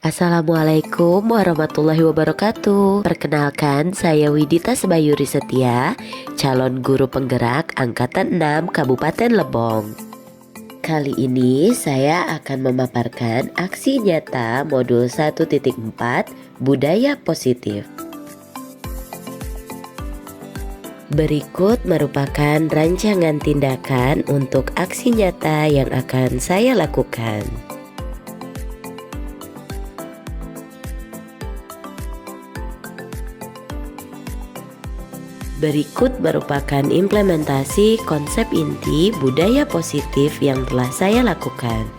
Assalamualaikum warahmatullahi wabarakatuh. Perkenalkan, saya Widita Sebayuri Setia, calon guru penggerak Angkatan 6 Kabupaten Lebong. Kali ini saya akan memaparkan aksi nyata modul 1.4 Budaya Positif. Berikut merupakan rancangan tindakan untuk aksi nyata yang akan saya lakukan. Berikut merupakan implementasi konsep inti budaya positif yang telah saya lakukan.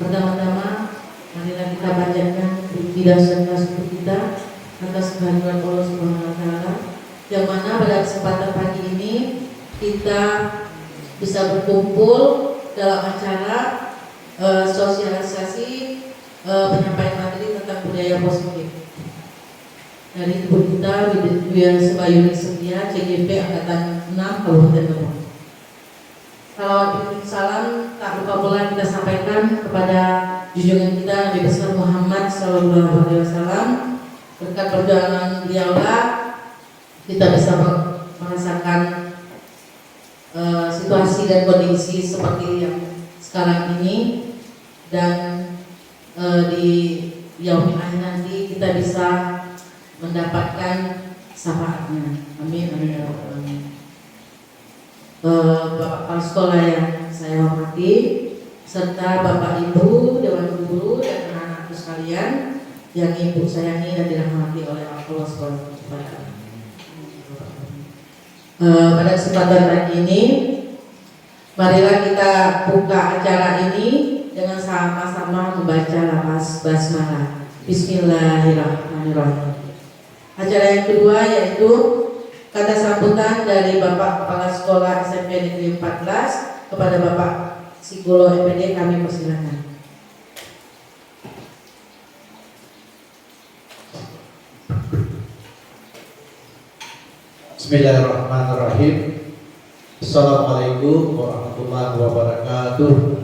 Pertama-tama, marilah kita panjatkan puji dan syukur kita atas kehadiran Allah Subhanahu wa Ta'ala, yang mana pada kesempatan pagi ini kita bisa berkumpul dalam acara sosialisasi penyampaian materi tentang budaya positif dari ibu kita Widya Sebayuri Setia, CGP Angkatan 6 Kabupaten Lebong. Salam tak lupa pula kita sampaikan kepada junjungan kita Nabi besar Muhammad SAW. Berkat perjalanan beliaulah kita bisa merasakan situasi dan kondisi seperti yang sekarang ini, dan di yaumil akhir nanti kita bisa mendapatkan syafaatnya. Amin amin ya rabbal alamin. Bapak kepala sekolah yang saya hormati, serta Bapak Ibu Dewan Guru dan anak-anakku sekalian yang Ibu sayangi dan dirahmati oleh Allah Subhanahu wa Ta'ala. Pada kesempatan pagi ini, marilah kita buka acara ini dengan sama-sama membaca lafaz basmalah. Bismillahirrahmanirrahim. Acara yang kedua yaitu kata sambutan dari Bapak Kepala Sekolah SMP Negeri 14 kepada Bapak Psikolo MPD, kami persilakan. Bismillahirrahmanirrahim. Assalamualaikum warahmatullahi wabarakatuh.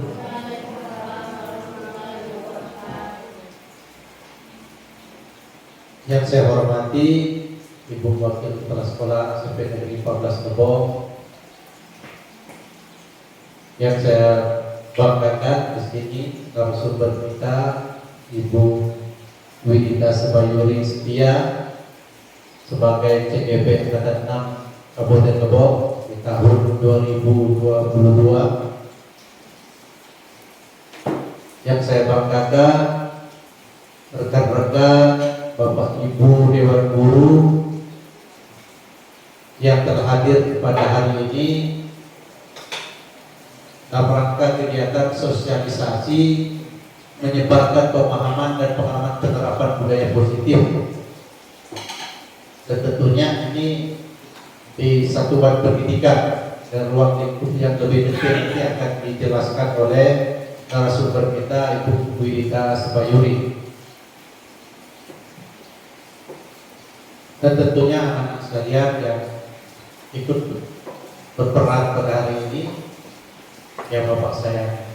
Yang saya hormati Ibu Wakil Kepala Sekolah SMP Negeri 14 Lebong, yang saya banggakan di sini narasumber kita Ibu Widita Sebayuri Setia sebagai CGP Angkatan 6 Kabupaten Lebong di tahun 2022. Yang saya banggakan rekan-rekan Bapak Ibu Dewan Guru yang telah hadir pada hari ini dalam rangka kegiatan sosialisasi menyebarkan pemahaman dan pengalaman penerapan budaya positif. Dan tentunya ini di satuan pendidikan dan ruang lingkup yang lebih detail ini akan dijelaskan oleh narasumber kita Ibu Widita Sebayuri. Dan tentunya anak-anak sekalian yang ikut berperan pada hari ini, ya Bapak saya,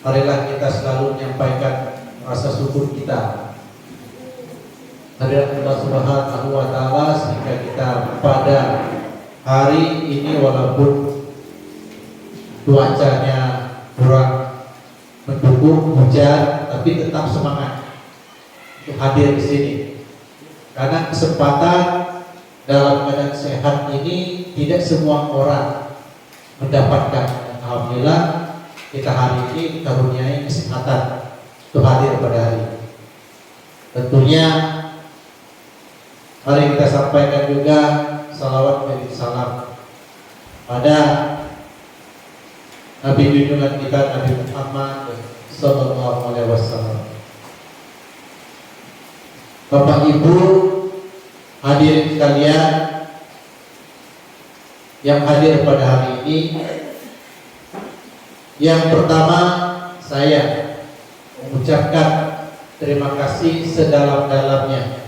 marilah kita selalu menyampaikan rasa syukur kita kehadirat Allah Subhanahu wa Ta'ala, sehingga kita pada hari ini walaupun cuacanya kurang mendukung, hujan, tapi tetap semangat untuk hadir di sini. Karena kesempatan dalam keadaan sehat ini tidak semua orang mendapatkan. Alhamdulillah kita hari ini dikaruniai kesempatan untuk hadir pada hari ini. Tentunya mari kita sampaikan juga salawat dan salam pada Nabi junjungan kita Nabi Muhammad Sallallahu Alaihi Wasallam. Bapak Ibu hadirin sekalian yang hadir pada hari ini, yang pertama saya mengucapkan terima kasih sedalam-dalamnya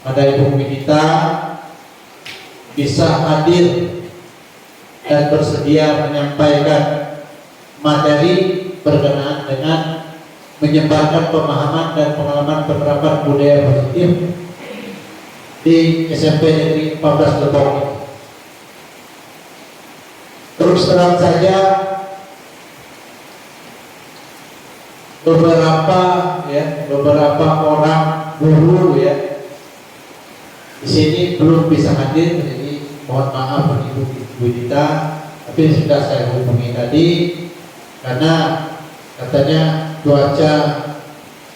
pada Ibu Widita bisa hadir dan bersedia menyampaikan materi berkenaan dengan menyebarkan pemahaman dan pengalaman penerapan budaya positif di SMP Negeri 14 Lebong ini. Terus terang saja, beberapa orang guru ya di sini belum bisa hadir, jadi mohon maaf Ibu Widita, tapi sudah saya hubungi tadi karena katanya cuaca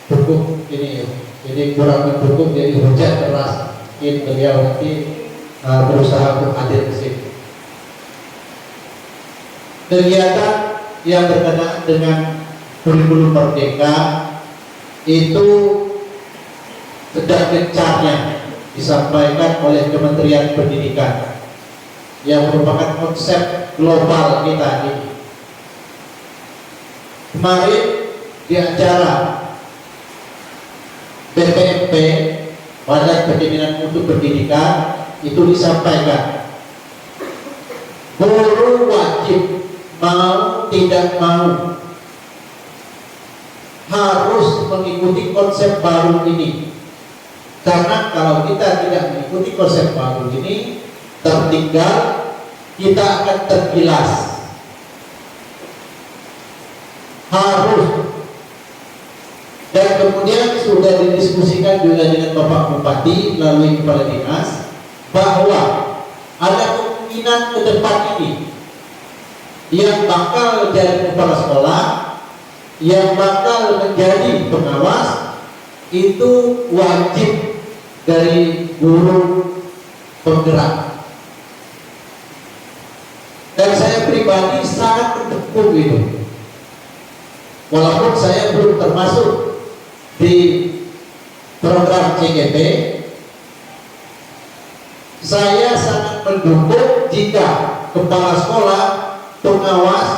buruk ini, jadi kurang mendukung, jadi hujan deras. Mungkin beliau nanti berusaha untuk hadir ke sini. Kegiatan yang berkenaan dengan kurikulum merdeka itu sedang gencarnya disampaikan oleh Kementerian Pendidikan yang merupakan konsep global kita ini. Kemarin di acara BPMP Badan Pembinaan Mutu Pendidikan itu disampaikan guru wajib mau tidak mau harus mengikuti konsep baru ini, karena kalau kita tidak mengikuti konsep baru ini tertinggal, kita akan tergilas. Harus. Dan kemudian sudah didiskusikan juga dengan Bapak Bupati melalui Kepala Dinas bahwa ada kemungkinan ke depan ini yang bakal jadi kepala sekolah, yang bakal menjadi pengawas itu wajib dari guru penggerak. Dan saya pribadi sangat mendukung itu, walaupun saya belum termasuk di program CGP. Saya sangat mendukung jika kepala sekolah, pengawas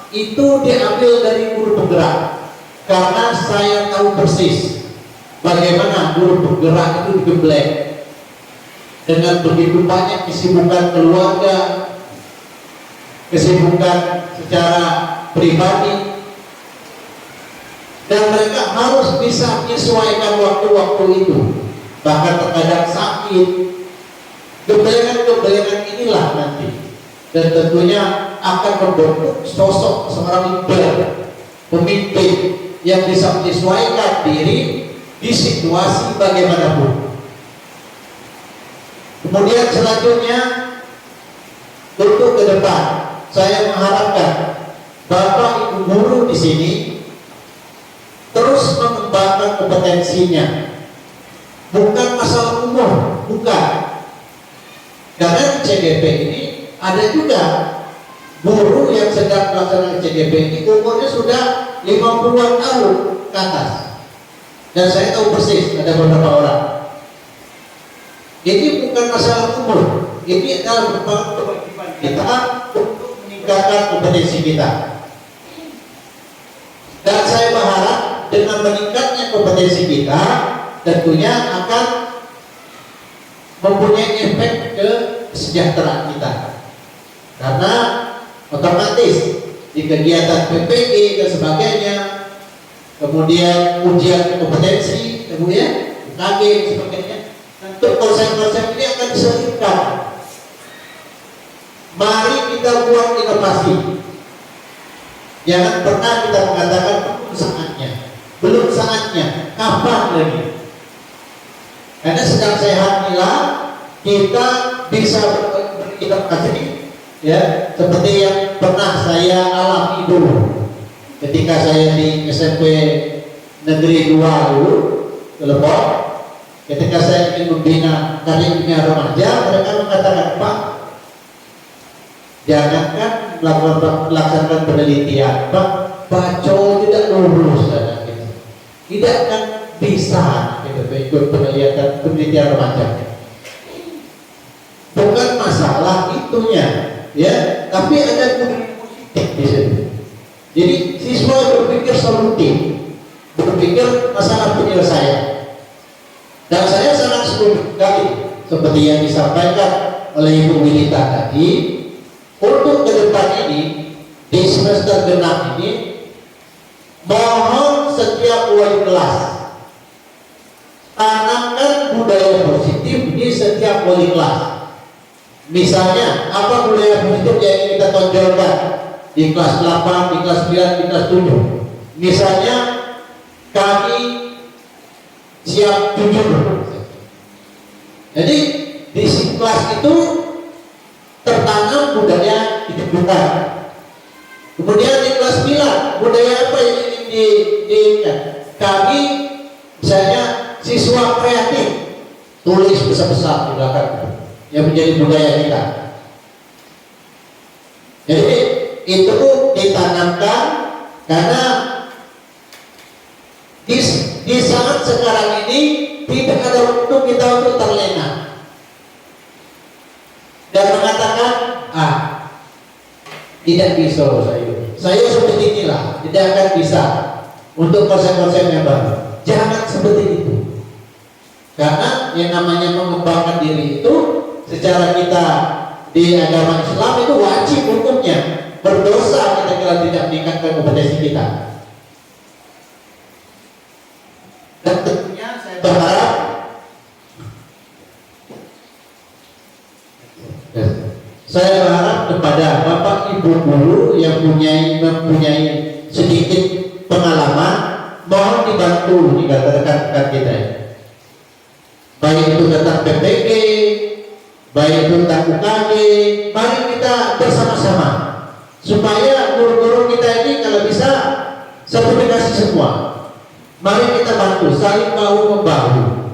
itu diambil dari guru penggerak, karena saya tahu persis bagaimana guru penggerak itu digembleng dengan begitu banyak kesibukan keluarga, kesibukan secara pribadi, dan mereka harus bisa menyesuaikan waktu-waktu itu, bahkan terkadang sakit. Gemblengan-gemblengan inilah nanti dan tentunya akan membentuk sosok seorang leader, pemimpin yang bisa menyesuaikan diri di situasi bagaimanapun. Kemudian selanjutnya, untuk ke depan saya mengharapkan Bapak Ibu guru di sini terus mengembangkan kompetensinya, bukan masalah umur, bukan. Karena di CGP ini ada juga guru yang sedang melaksanakan CGP ini umurnya sudah 50-an tahun ke atas, dan saya tahu persis ada beberapa orang. Ini bukan masalah umur, ini adalah merupakan kewajiban kita untuk meningkatkan kompetensi kita. Dan saya berharap dengan meningkatnya kompetensi kita tentunya akan mempunyai efek ke kesejahteraan kita, karena otomatis di kegiatan PPG dan sebagainya, kemudian ujian kompetensi, kemudian UKG dan sebagainya, tentu konsep-konsep ini akan diselipkan. Mari kita buat inovasi. Jangan pernah kita mengatakan belum saatnya, kapan lagi? Karena sedang sehat inilah kita bisa berinovasi, ya, seperti yang pernah saya alami dulu ketika saya di SMP Negeri 2 dulu di Lebong. Ketika saya ingin membina karir remaja, mereka mengatakan, Pak, jangankan melaksanakan penelitian, baca tidak lulus gitu. Tidak akan bisa gitu, ikut penelitian remaja. Bukan masalah itunya, ya, tapi ada positif di situ. Jadi siswa berpikir solutif, berpikir masalah penyelesaian. Dan saya sangat setuju sekali seperti yang disampaikan oleh Ibu Wilita tadi, untuk ke depan ini di semester genap ini mohon setiap wali kelas tanamkan budaya positif di setiap wali kelas. Misalnya apa budaya positif yang ingin kita tonjolkan di kelas 8, di kelas 9, di kelas 7. Misalnya kami siap jujur. Jadi di kelas itu tertanam budaya kejujuran. Kemudian di kelas 9 budaya apa yang ingin diinginkan? Kami misalnya siswa kreatif, tulis besar-besar di belakang yang menjadi budaya kita. Jadi itu ditanamkan karena di saat sekarang ini tidak ada waktu kita untuk terlena dan mengatakan tidak bisa saya seperti inilah, tidak akan bisa untuk konsep-konsep yang baru. Jangan seperti itu, karena yang namanya mengembangkan diri itu secara kita di agama Islam itu wajib hukumnya, berdosa kita kalau tidak meningkatkan kompetensi kita. Dan tentunya saya berharap kepada Bapak Ibu guru yang mempunyai sedikit pengalaman, mohon dibantu di rekan-rekan kita, baik itu tentang PPG, baik itu tentang UKG. Mari kita bersama-sama supaya guru-guru kita ini kalau bisa sertifikasi semua. Mari kita bantu, saling bahu membahu.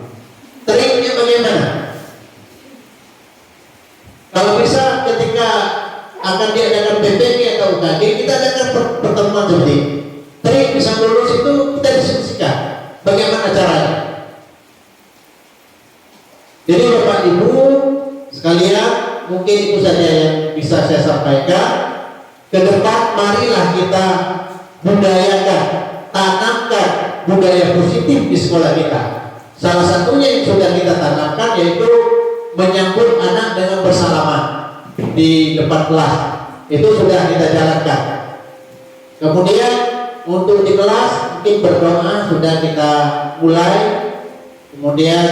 Triknya bagaimana? Kalau bisa ketika akan diadakan PPG atau UKG, kita adakan pertemuan seperti trik bisa lulus itu kita diskusikan bagaimana caranya. Jadi Bapak Ibu sekalian, mungkin itu saja yang bisa saya sampaikan. Ke depan marilah kita budayakan, tanamkan budaya positif di sekolah kita. Salah satunya yang sudah kita tanamkan yaitu menyambut anak dengan bersalaman di depan kelas. Itu sudah kita jalankan. Kemudian untuk di kelas mungkin berdoa sudah kita mulai. Kemudian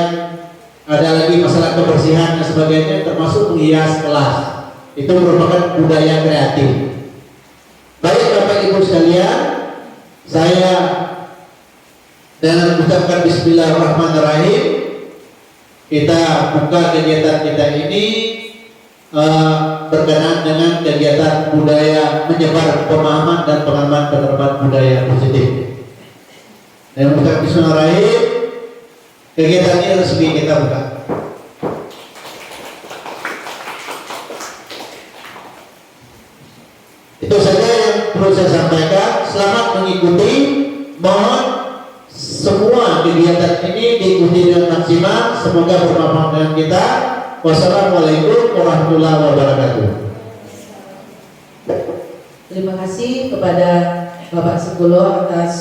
ada lagi masalah kebersihan dan sebagainya, termasuk menghias kelas. Itu merupakan budaya kreatif. Baik Bapak Ibu sekalian, saya dengan mengucapkan Bismillahirrahmanirrahim, kita buka kegiatan kita ini berkenaan dengan kegiatan budaya menyebar pemahaman dan pengembangan budaya positif. Dan mengucapkan Bismillahirrahmanirrahim, kegiatan ini resmi kita buka. Itu saja yang perlu saya sampaikan. Selamat mengikuti. Mohon semua kegiatan ini diikuti dengan maksimal. Semoga bermanfaat dengan kita. Wassalamualaikum warahmatullahi wabarakatuh. Terima kasih kepada Bapak Sekulo atas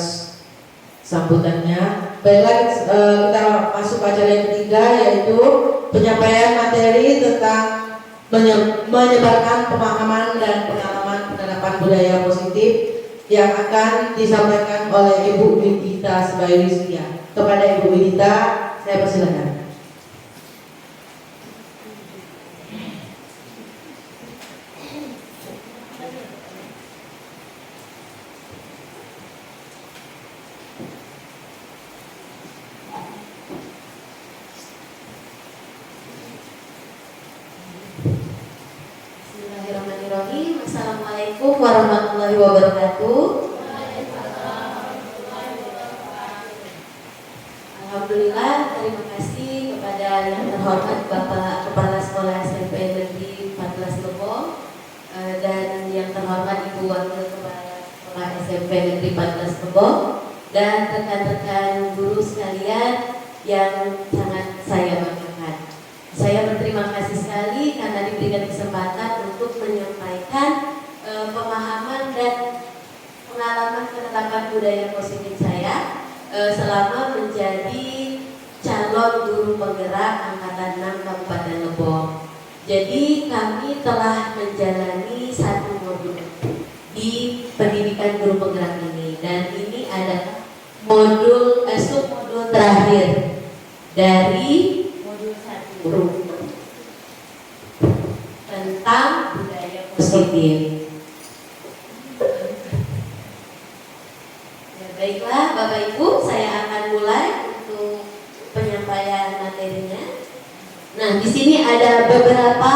sambutannya. Baiklah, kita masuk acara yang ketiga, yaitu penyampaian materi tentang menyebarkan pemahaman dan pengalaman penerapan budaya positif yang akan disampaikan oleh Ibu Widita Sebayu-Rizkia. Kepada Ibu Widita, saya persilakan. Assalamualaikum warahmatullahi wabarakatuh. Alhamdulillah, terima kasih kepada yang terhormat Bapak Kepala Sekolah SMP Negeri 14 Lebong dan yang terhormat Ibu Wakil Kepala Sekolah SMP Negeri 14 Lebong, dan rekan-rekan guru sekalian yang sangat saya banggakan. Saya berterima kasih sekali karena diberikan kesempatan untuk menyampaikan pemahaman dan pengalaman penerapan budaya positif saya selama menjadi calon guru penggerak Angkatan 6 Kabupaten Lebong. Jadi kami telah menjalani satu modul di pendidikan guru penggerak ini, dan ini adalah modul submodul terakhir dari modul 1 tentang budaya positif. Ya, baiklah Bapak Ibu, saya akan mulai untuk penyampaian materinya. Nah, di sini ada beberapa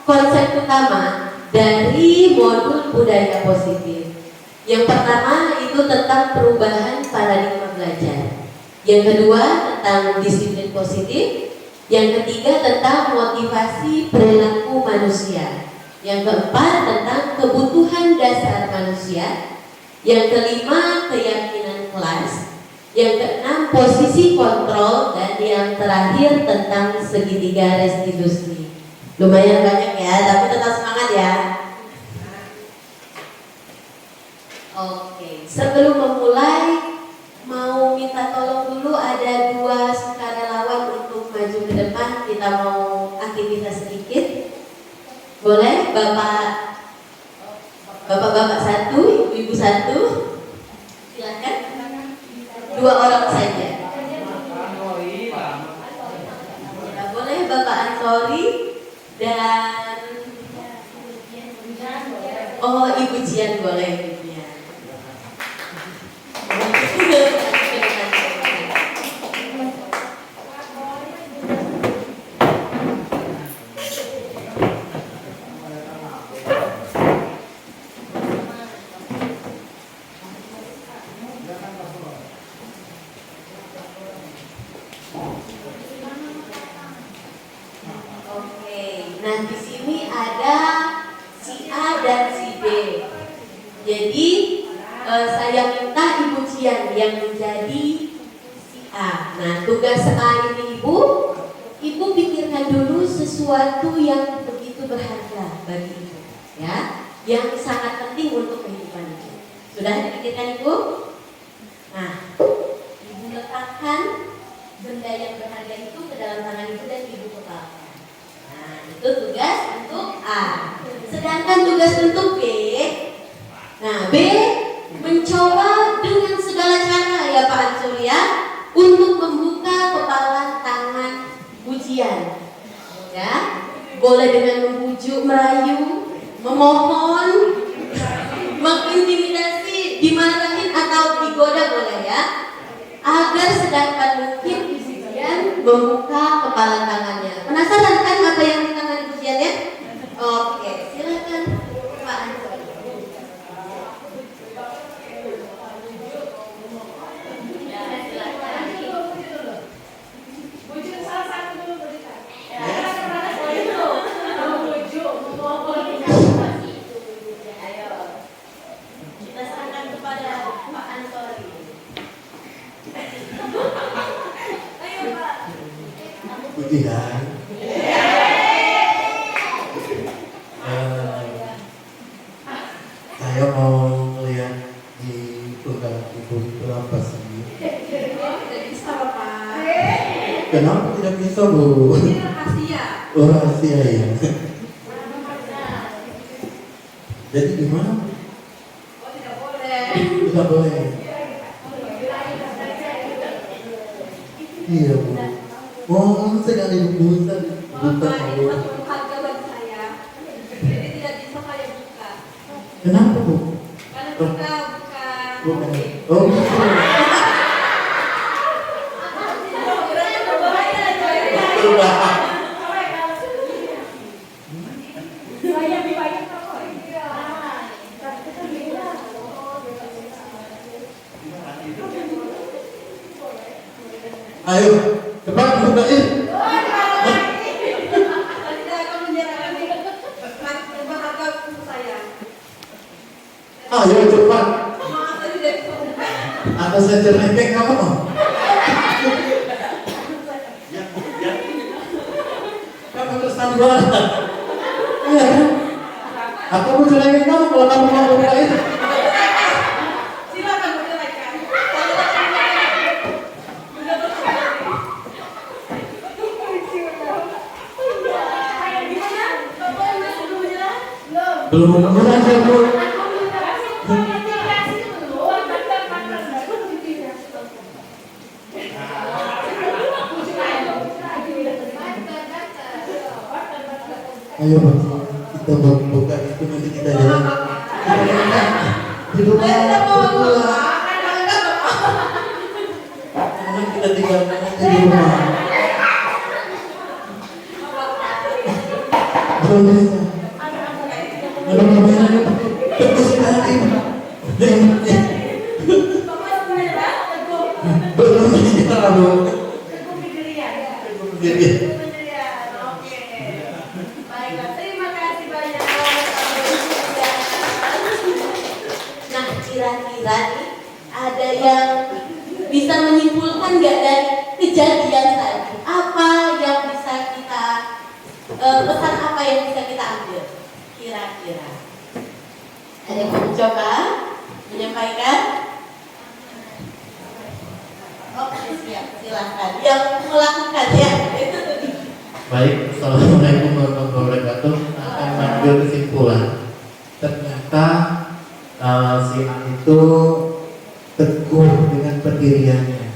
konsep utama dari modul budaya positif. Yang pertama itu tentang perubahan paradigma belajar. Yang kedua tentang disiplin positif. Yang ketiga tentang motivasi perilaku manusia. Yang keempat tentang kebutuhan dasar manusia. Yang kelima keyakinan kelas. Yang keenam posisi kontrol, dan yang terakhir tentang segitiga restitusi. Lumayan banyak ya, tapi tetap semangat ya. Oke, sebelum memulai mau minta tolong dulu, ada 2 sukarelawan untuk maju ke depan. Kita mau aktivitas sedikit. Boleh Bapak-bapak 1, ibu-ibu 1. Silakan. 2 orang saja. Ya, boleh Bapak Ansori dan Ibu Jian boleh. Nah, di sini ada si A dan si B. Jadi saya minta Ibu Cian yang menjadi si A. Nah, tugas A ini Ibu pikirkan dulu sesuatu yang begitu berharga bagi Ibu, ya, yang sangat penting untuk kehidupan Ibu. Sudah dipikirkan Ibu? Nah, Ibu letakkan benda yang berharga itu ke dalam tangan Ibu dan Ibu kepalkan. Nah, itu tugas untuk A. Sedangkan tugas untuk B, nah B mencoba dengan segala cara ya Pak Ansur ya, untuk membuka kepala tangan ujian. Ya, boleh dengan membujuk, merayu, memohon, mengintimidasi, dimarahin atau digoda boleh ya, agar sedangkan mungkin ujian membuka kepala tangannya. Penasaran kan apa yang di tangan ujian ya? Oke, silakan Pak Ansor. Ujian. Saya mau lihat di program Ibu itu apa sih? Tidak bisa Bapak. Kenapa tidak bisa Bu? Ini rahasia. Oh, rahasia ya. Jadi gimana? Oh, tidak boleh. Tidak boleh. Iya Bu. Oh, sekali buka. Bapak, ini satu berharga bagi saya. Jadi tidak bisa saya buka. Kenapa Bu? Karena kita bukan. Oh, gitu. Ayo, cepat bukain. Tidak akan menyerahkan berharga untuk saya. Atau saya cerewet kamu? Kamu terus sandiwara. Iya kan? Aku mau cerewet kamu kalau kamu mau itu. Silakan menjelaskan. Belum mulai saya Bu. Ayo Pak, kita buka itu nanti kita jalan. Di rumah pulang. Jangan kita tinggalkan aja di rumah. Belum bisa. Belum bisa. Teguh sekali. Belum bisa Bu. Pendirian. Nah, kira-kira nih ada yang bisa menyimpulkan nggak dari kejadian tadi? Apa yang bisa kita pesan apa yang bisa kita ambil? Kira-kira ada yang mau mencoba menyampaikan? Oke, siap, silahkan. Yang melakukan ya. Baik, Assalamualaikum warahmatullahi wabarakatuh. Akan mengambil kesimpulan. Ternyata si A itu teguh dengan pendiriannya.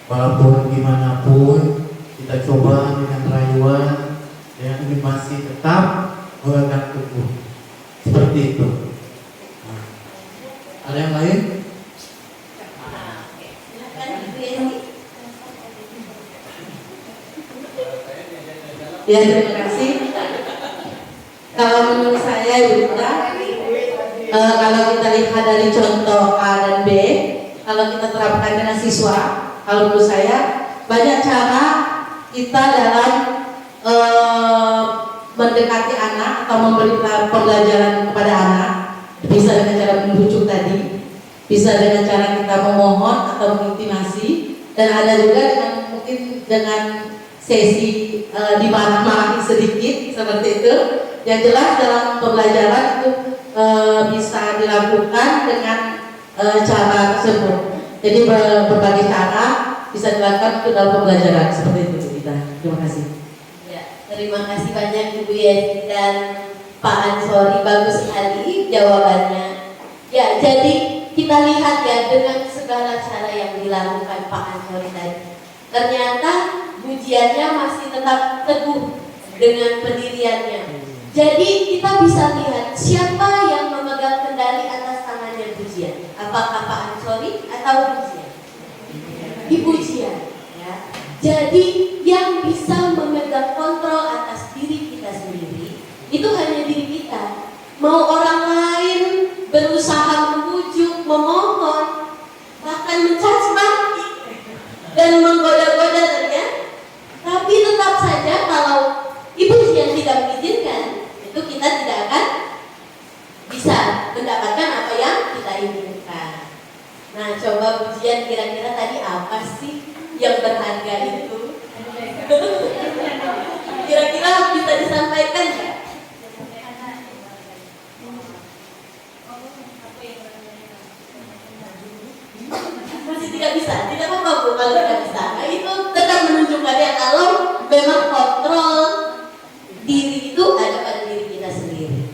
Walaupun dimanapun kita coba dengan rayuan, yang ini masih tetap memegang teguh. Seperti itu. Nah, ada yang lain? Silahkan Ibu Yesi. Ya, terima kasih. Kalau menurut saya Yuda, kalau kita lihat dari contoh A dan B, kalau kita terapkan dengan siswa, kalau menurut saya banyak cara kita dalam mendekati anak atau memberikan pembelajaran kepada anak. Bisa dengan cara membujuk tadi, bisa dengan cara kita memohon atau mengintimasi, dan ada juga dengan mungkin dengan sesi dimarah-marahi sedikit seperti itu. Yang jelas dalam pembelajaran itu bisa dilakukan dengan cara tersebut. Jadi berbagai cara bisa dilakukan untuk dalam pembelajaran seperti itu kita. Terima kasih. Ya, terima kasih banyak Ibu Yesi dan Pak Ansori, bagus sekali jawabannya. Ya, jadi kita lihat ya dengan segala cara yang dilakukan Pak Ansori tadi, ternyata pujiannya masih tetap teguh dengan pendiriannya. Jadi kita bisa lihat siapa yang memegang kendali atas tangannya pujian. Apakah Pak Ansori atau pujian? Di pujian. Ya. Jadi yang bisa memegang kontrol atas diri kita sendiri itu hanya diri kita. Mau orang lain berusaha membujuk, memohon, bahkan mencaci maki dan menggoda-goda saja, tapi tetap saja kalau ibu yang tidak mengizinkan, itu kita tidak akan bisa mendapatkan apa yang kita inginkan. Nah, coba pujian kira-kira tadi apa sih yang berharga itu? Kira-kira bisa disampaikan nggak? Masih tidak bisa, tidak apa-apa Bu kalau tidak bisa. Nah, itu tetap menunjukkan ya kalau memang kontrol diri itu ada pada diri kita sendiri.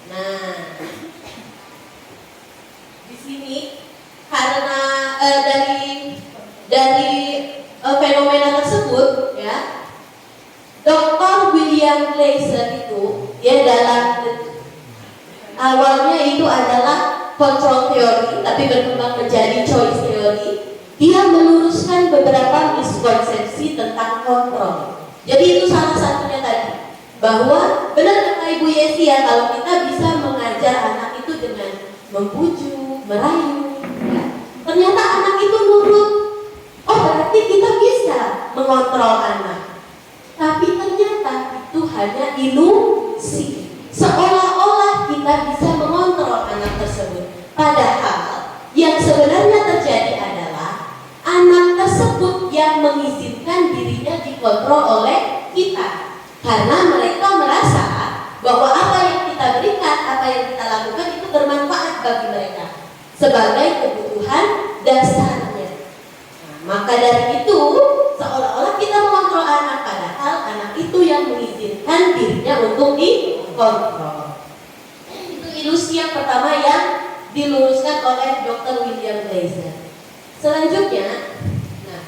Nah, di sini karena dari fenomena tersebut ya, Dr. William Gleiser itu ya dalam awalnya itu adalah control theory tapi berkembang menjadi choice theory. Dia meluruskan beberapa miskonsepsi tentang kontrol. Jadi itu salah satunya tadi, bahwa benar kata Ibu Yesi ya, kalau kita bisa mengajar anak itu dengan membujuk, merayu ya, ternyata anak itu nurut. Oh, berarti kita bisa mengontrol anak. Tapi ternyata itu hanya ilusi. Seolah-olah kita bisa mengontrol anak tersebut. Padahal yang sebenarnya yang mengizinkan dirinya dikontrol oleh kita, karena mereka merasa bahwa apa yang kita berikan, apa yang kita lakukan itu bermanfaat bagi mereka sebagai kebutuhan dasarnya. Nah, maka dari itu seolah-olah kita mengontrol anak, padahal anak itu yang mengizinkan dirinya untuk dikontrol. Itu ilusi yang pertama yang diluruskan oleh Dr. William Glaser. Selanjutnya, nah,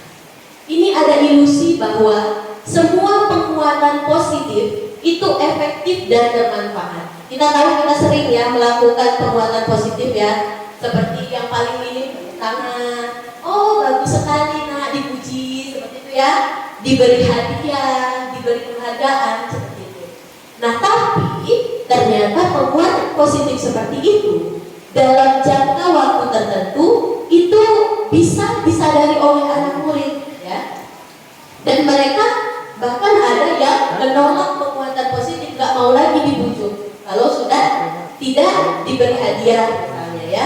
ini ada ilusi bahwa semua penguatan positif itu efektif dan bermanfaat. Kita tahu, kita sering ya melakukan penguatan positif ya, seperti yang paling minim tangan. Oh, bagus sekali nak, dipuji seperti itu ya, diberi hadiah, diberi penghargaan seperti itu. Nah, tapi ternyata penguatan positif seperti itu dalam jangka waktu tertentu itu bisa disadari oleh anak murid ya, dan mereka bahkan ada yang menolak penguatan positif, nggak mau lagi dibujuk kalau sudah tidak diberi hadiah misalnya ya.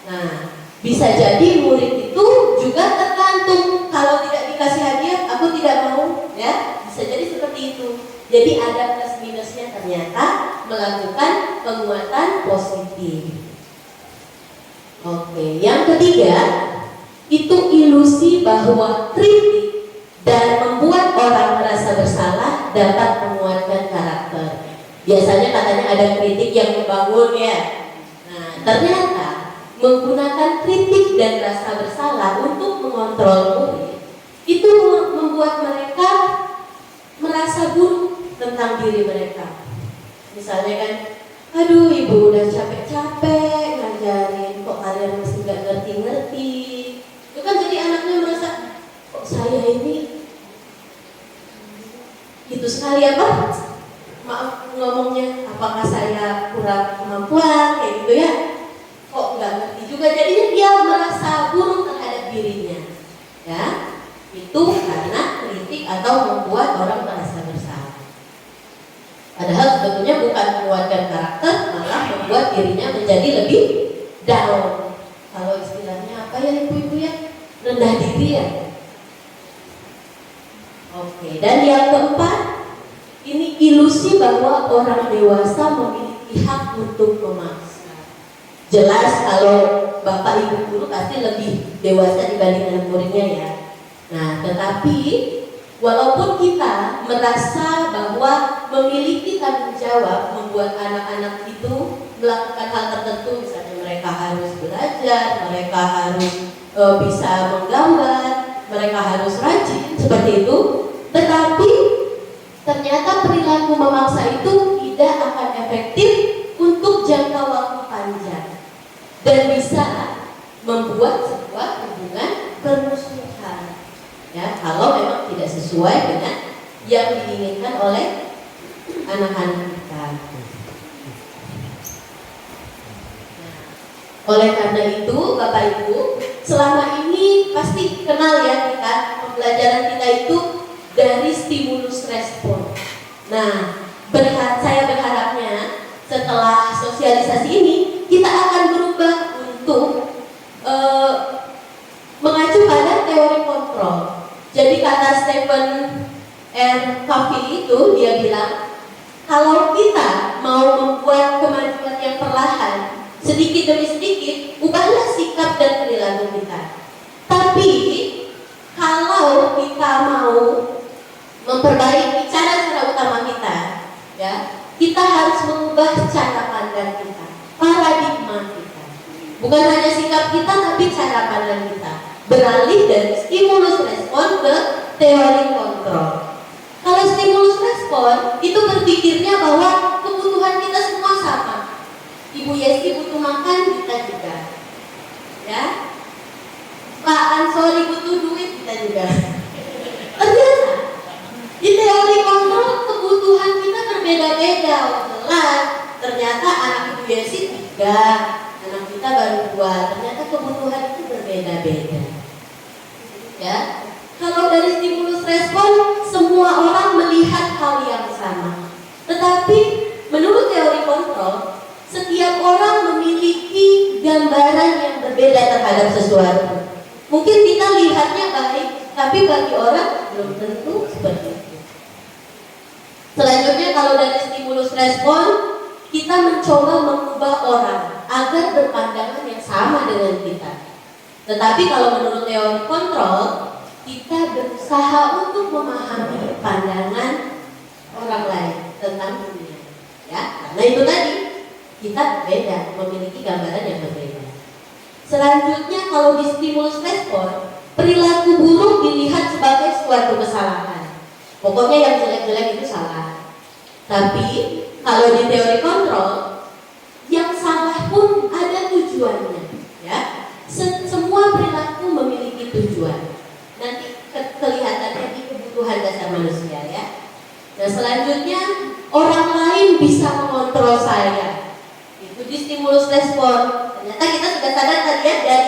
Nah, bisa jadi murid itu juga tergantung, kalau tidak dikasih hadiah aku tidak mau ya, bisa jadi seperti itu. Jadi ada plus minusnya ternyata melakukan penguatan positif. Oke, yang ketiga itu ilusi bahwa kritik dan membuat orang merasa bersalah dapat menguatkan karakter. Biasanya katanya ada kritik yang membangun ya. Nah, ternyata menggunakan kritik dan rasa bersalah untuk mengontrol murid itu membuat mereka merasa buruk tentang diri mereka. Misalnya kan, aduh ibu udah capek-capek ngajarin, kok kalian masih gak ngerti-ngerti. Itu kan jadi anaknya merasa, kok saya ini gitu sekali apa? Maaf ngomongnya, apakah saya kurang kemampuan kayak gitu ya? Kok nggak ngerti juga, jadinya dia merasa buruk terhadap dirinya. Ya, itu karena kritik atau membuat orang merasa bersalah. Padahal sebetulnya bukan menguatkan karakter, malah membuat dirinya menjadi lebih down. Kalau istilahnya apa ya ibu-ibu ya? Rendah diri ya. Oke, dan yang keempat, ini ilusi bahwa orang dewasa memiliki hak untuk memaksa. Jelas kalau bapak ibu guru pasti lebih dewasa dibanding anak muridnya ya. Nah, tetapi walaupun kita merasa bahwa memiliki tanggung jawab membuat anak-anak itu melakukan hal tertentu, misalnya mereka harus belajar, mereka harus bisa menggambar, mereka harus rajin seperti itu, tetapi ternyata perilaku memaksa itu tidak akan efektif untuk jangka waktu panjang dan bisa membuat sebuah hubungan permusuhan ya, kalau memang tidak sesuai dengan yang diinginkan oleh anak-anak kita. Nah, oleh karena itu Bapak Ibu, selama ini pasti kenal ya kita, pembelajaran kita itu dari stimulus respon. Nah, saya berharapnya setelah sosialisasi ini kita akan berubah untuk mengacu pada teori kontrol. Jadi kata Stephen R. Covey itu, dia bilang kalau kita mau membuat kemajuan yang perlahan, sedikit demi sedikit, ubahlah sikap dan perilaku kita. Tapi kalau kita mau memperbaiki cara-cara utama kita, ya, kita harus mengubah cara pandang kita, paradigma kita. Bukan hanya sikap kita, tapi cara pandang kita. Beralih dari stimulus respon ke teori kontrol. Kalau stimulus respon itu berpikirnya bahwa kebutuhan kita semua sama. Ibu Yesi butuh makan, kita juga. Ya, Pak Ansori butuh duit, kita juga. Ternyata di teori kontrol kebutuhan kita berbeda-beda. Jelas, ternyata anak Ibu Yesi 3, anak kita baru 2. Ternyata kebutuhan itu berbeda-beda. Ya, kalau dari stimulus respon semua orang melihat hal yang sama. Tetapi menurut teori kontrol, setiap orang memiliki gambaran yang berbeda terhadap sesuatu. Mungkin kita lihatnya baik, tapi bagi orang belum tentu seperti itu. Selanjutnya, kalau dari stimulus respon, kita mencoba mengubah orang agar berpandangan yang sama dengan kita. Tetapi kalau menurut teori kontrol, kita berusaha untuk memahami pandangan orang lain tentang dunia, ya. Karena itu tadi kita berbeda, memiliki gambaran yang berbeda. Selanjutnya, kalau di stimulus respon, perilaku buruk dilihat sebagai suatu kesalahan. Pokoknya yang jelek-jelek itu salah. Tapi kalau di teori kontrol, yang salah pun ada tujuannya, ya. Semua perilaku memiliki tujuan. Nanti kelihatannya di kebutuhan dasar manusia, ya. Nah, selanjutnya, orang lain bisa mengontrol saya. Itu di stimulus respon. Ternyata kita sudah sadar tadi ya,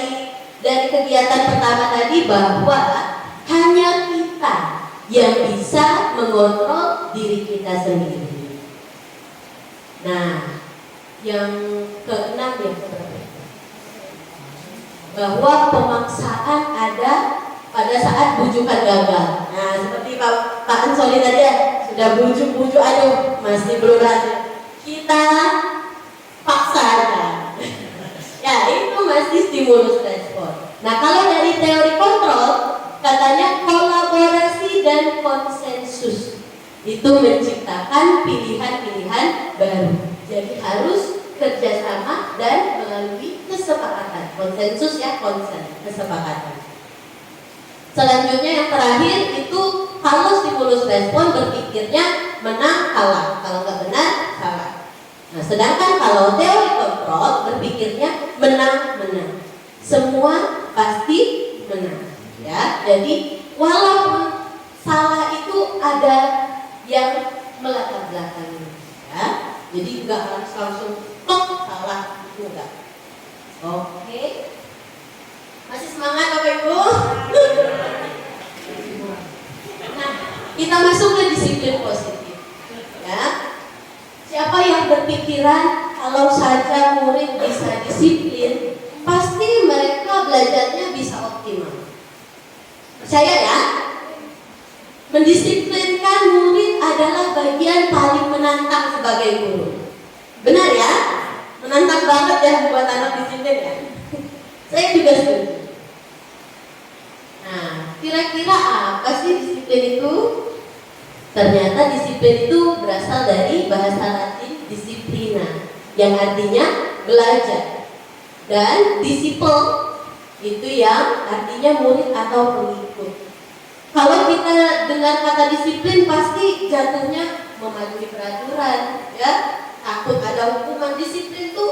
dari kegiatan pertama tadi, bahwa hanya kita yang bisa mengontrol diri kita sendiri. Nah, yang keenam ya, bahwa pemaksaan ada pada saat bujukan gagal. Nah, seperti Pak Ansoli tadi ya, sudah bujuk-bujuk, aduh masih belum berhasil, kita paksa aja. Ya, itu masih stimulus respon. Nah, kalau dari teori kontrol, katanya kolaborasi dan konsensus itu menciptakan pilihan-pilihan baru. Jadi harus kerjasama dan melalui kesepakatan. Konsensus ya, kesepakatan. Selanjutnya yang terakhir itu, kalau stimulus respon berpikirnya menang kalah, kalau nggak benar salah. Nah, sedangkan kalau teori kontrol berpikirnya menang-menang, semua pasti menang, ya. Jadi walaupun salah itu ada yang melatar belakangi, ya. Jadi nggak harus langsung tok salah, itu enggak. Oke, masih semangat Bapak Ibu? Nah, kita masuk ke disiplin positif, ya. Siapa yang berpikiran kalau saja murid bisa disiplin, pasti mereka belajarnya bisa optimal. Percaya ya? Mendisiplinkan murid adalah bagian paling menantang sebagai guru. Benar ya? Menantang banget ya buat anak disiplin ya. Saya juga setuju. Nah, kira-kira apa sih disiplin itu? Ternyata disiplin itu berasal dari bahasa Latin disiplina, yang artinya belajar. Dan disiple itu yang artinya murid atau pengikut. Kalau kita dengar kata disiplin, pasti jatuhnya mematuhi peraturan, ya. Takut ada hukuman. Disiplin itu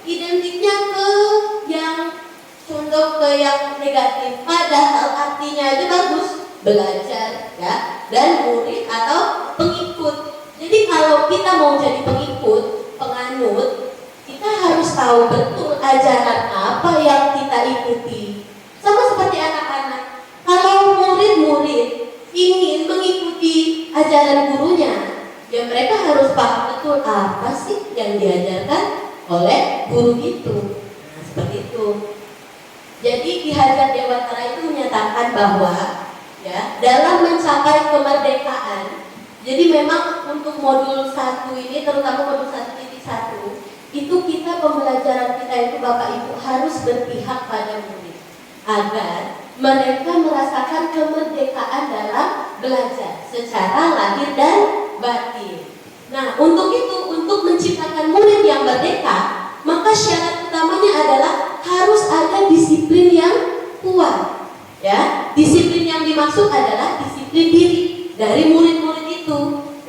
identiknya ke yang condong ke yang negatif, padahal artinya aja bagus, belajar, ya, dan murid atau pengikut. Jadi kalau kita mau jadi pengikut, penganut, kita harus tahu betul ajaran apa yang kita ikuti. Sama seperti anak-anak, kalau murid-murid ingin mengikuti ajaran gurunya, ya mereka harus paham betul apa sih yang diajarkan oleh guru itu. Nah, seperti itu. Jadi Ki Hajar Dewantara itu menyatakan bahwa, ya, dalam mencapai kemerdekaan, jadi memang untuk modul 1 ini, terutama modul 1.1, itu kita pembelajaran kita itu Bapak Ibu harus berpihak pada murid agar mereka merasakan kemerdekaan dalam belajar secara lahir dan batin. Nah, untuk itu, untuk menciptakan murid yang merdeka, maka syarat utamanya adalah harus ada disiplin yang kuat. Ya, disiplin yang dimaksud adalah disiplin diri dari murid-murid itu,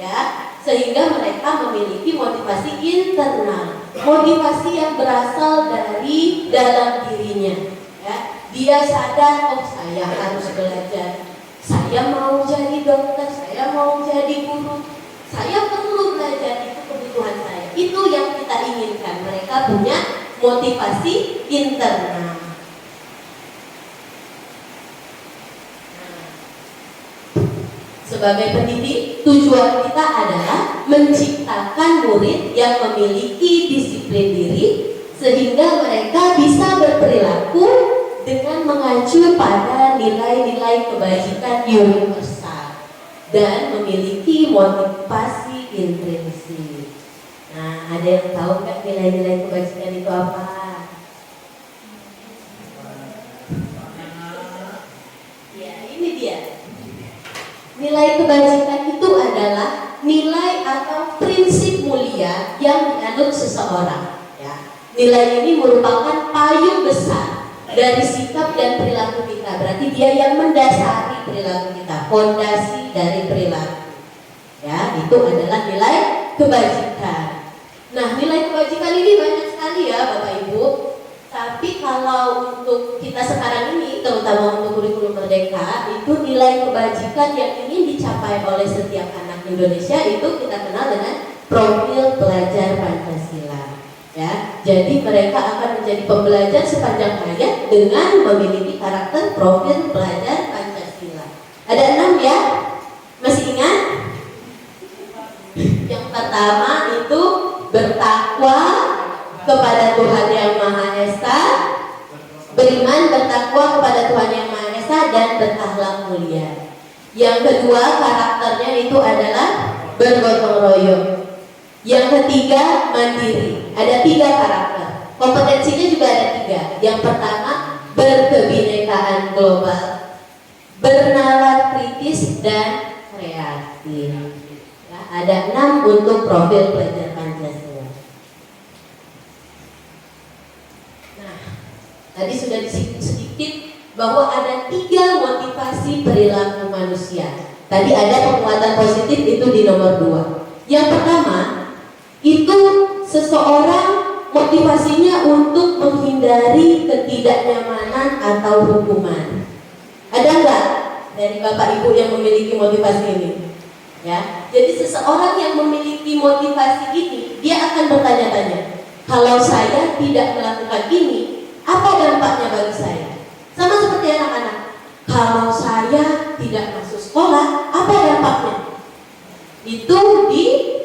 ya, sehingga mereka memiliki motivasi internal, motivasi yang berasal dari dalam dirinya, ya. Dia sadar, oh saya harus belajar, saya mau jadi dokter, saya mau jadi guru, saya perlu belajar, itu kebutuhan saya, itu yang kita inginkan. Mereka punya motivasi internal. Sebagai pendidik, tujuan kita adalah menciptakan murid yang memiliki disiplin diri sehingga mereka bisa berperilaku dengan mengacu pada nilai-nilai kebajikan universal dan memiliki motivasi intrinsik. Nah, ada yang tahu nggak nilai-nilai kebajikan itu apa? Ya, ini dia. Nilai kebajikan itu adalah nilai atau prinsip mulia yang dianut seseorang. Ya. Nilai ini merupakan payung besar dari sikap dan perilaku kita. Berarti dia yang mendasari perilaku kita, fondasi dari perilaku. Ya, itu adalah nilai kebajikan. Nah, nilai kebajikan ini banyak sekali ya Bapak Ibu. Tapi kalau untuk kita sekarang ini, terutama untuk kurikulum merdeka, itu nilai kebajikan yang ingin dicapai oleh setiap anak Indonesia itu kita kenal dengan profil pelajar Pancasila. Ya, jadi mereka akan menjadi pembelajar sepanjang hayat dengan memiliki karakter profil pelajar Pancasila. Ada 6 ya, masih ingat? Yang pertama itu bertakwa kepada Tuhan Yang Maha Esa, beriman, bertakwa kepada Tuhan Yang Maha Esa, dan berakhlak mulia. Yang kedua karakternya itu adalah bergotong royong. Yang ketiga mandiri. Ada 3 karakter. Kompetensinya juga ada 3. Yang pertama berkebinekaan global, bernalar kritis, dan kreatif. Ya, ada 6 untuk profil pelajar Pancasila. Nah, tadi sudah disinggung sedikit bahwa ada 3 motivasi perilaku manusia. Tadi ada penguatan positif itu di nomor 2. Yang pertama itu seseorang motivasinya untuk menghindari ketidaknyamanan atau hukuman. Ada nggak dari Bapak Ibu yang memiliki motivasi ini? Ya, jadi seseorang yang memiliki motivasi ini, dia akan bertanya-tanya, kalau saya tidak melakukan ini, apa dampaknya bagi saya? Sama seperti anak-anak, kalau saya tidak masuk sekolah, apa dampaknya? Itu di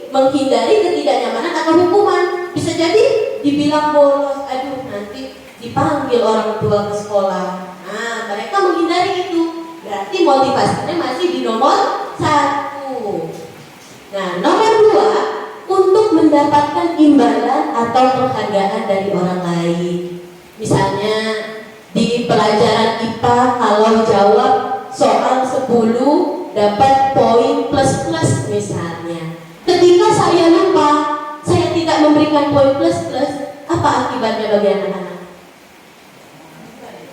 menghindari ketidaknyamanan atau hukuman. Bisa jadi dibilang bolos, aduh nanti dipanggil orang tua ke sekolah. Nah, mereka menghindari itu. Berarti motivasinya masih di nomor 1. Nah, nomor 2 untuk mendapatkan imbalan atau penghargaan dari orang lain. Misalnya di pelajaran IPA kalau jawab soal 10 dapat poin plus-plus misalnya. Ketika saya lupa, saya tidak memberikan poin plus-plus, apa akibatnya bagi anak-anak?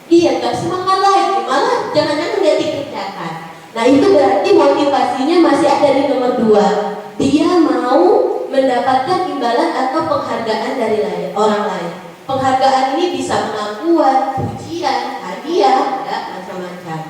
Iya, gak semangat lagi, malah jangan-jangan gak dikerjakan. Nah, itu berarti motivasinya masih ada di nomor 2. Dia mau mendapatkan imbalan atau penghargaan dari orang lain. Penghargaan ini bisa pengakuan, pujian, hadiah, ya, macam-macam.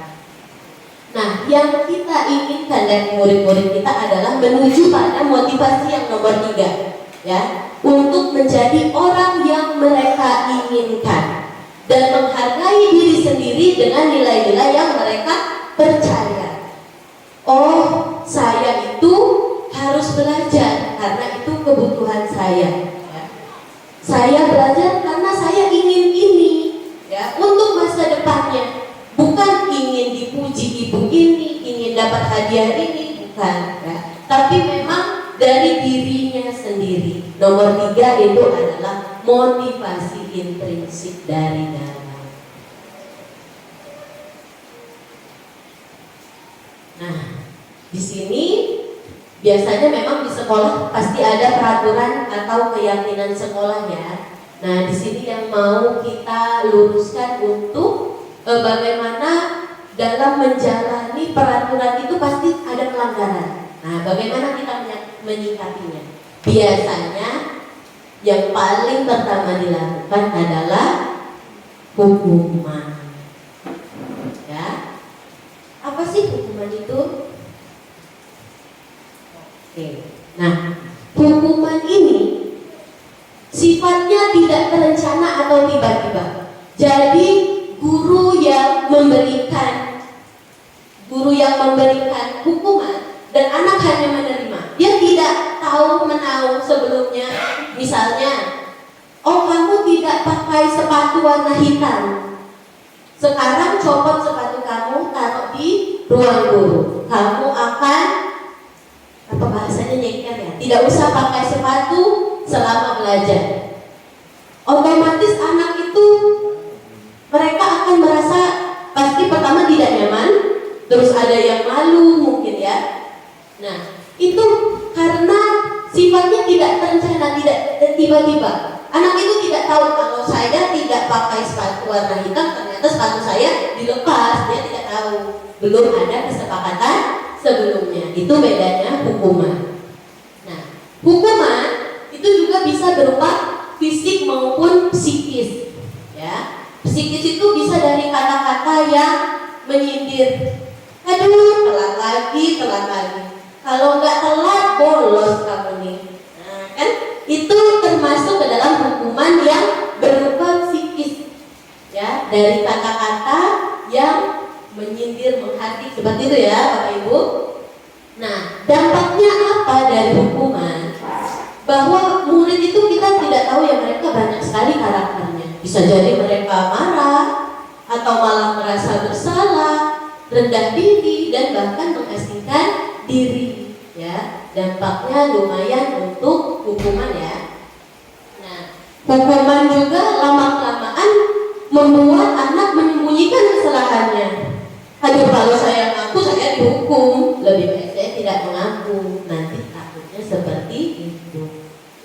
Nah, yang kita inginkan dari murid-murid kita adalah menuju pada motivasi yang nomor 3, ya, untuk menjadi orang yang mereka inginkan dan menghargai diri sendiri dengan nilai-nilai yang mereka percaya. Oh, saya itu harus belajar karena itu kebutuhan saya. Ya. Saya belajar karena saya ingin ini, ya, untuk masa depannya. Bukan ingin dipuji ibu ini, ingin dapat hadiah ini, bukan. Ya. Tapi memang dari dirinya sendiri. Nomor 3 itu adalah motivasi intrinsik dari dalam. Nah, di sini biasanya memang di sekolah pasti ada peraturan atau keyakinan sekolah ya. Nah, di sini yang mau kita luruskan untuk bagaimana dalam menjalani peraturan itu pasti ada pelanggaran. Nah, bagaimana kita menyikapinya? Biasanya yang paling pertama dilakukan adalah hukuman. Ya, apa sih hukuman itu? Oke, nah hukuman ini sifatnya tidak terencana atau tiba-tiba. Jadi guru yang memberikan hukuman dan anak hanya menerima. Dia tidak tahu menahu sebelumnya. Misalnya, oh kamu tidak pakai sepatu warna hitam. sekarang copot sepatu kamu, taruh di ruang guru. Kamu akan, apa bahasanya, nyengker ya, tidak usah pakai sepatu selama belajar. Otomatis anak itu mereka akan merasa pasti pertama tidak nyaman, terus ada yang malu mungkin ya. Nah, itu karena sifatnya tidak terencana, tidak tiba-tiba. Anak itu tidak tahu kalau saya tidak pakai sepatu warna hitam, ternyata sepatu saya dilepas, dia tidak tahu. Belum ada kesepakatan sebelumnya. Itu bedanya hukuman. Nah, hukuman itu juga bisa berupa fisik maupun psikis. Ya, psikis itu bisa dari kata-kata yang menyindir. Aduh, telat lagi. Kalau nggak telat, bolos kamu nih. Nah, kan itu termasuk ke dalam hukuman yang berupa psikis. Ya, dari kata-kata yang menyindir, menghati, seperti itu ya, Bapak Ibu. Nah, dampaknya apa dari hukuman? Bahwa murid itu kita tidak tahu ya, mereka banyak sekali karakternya. Bisa jadi mereka marah atau malah merasa bersalah, rendah diri, dan bahkan mengasingkan diri. Ya, dampaknya lumayan untuk hukuman ya. Nah, hukuman juga lama-kelamaan membuat anak menyembunyikan kesalahannya. Aduh, kalau saya ngaku saya dihukum, lebih baik saya tidak mengaku, nanti takutnya seperti itu.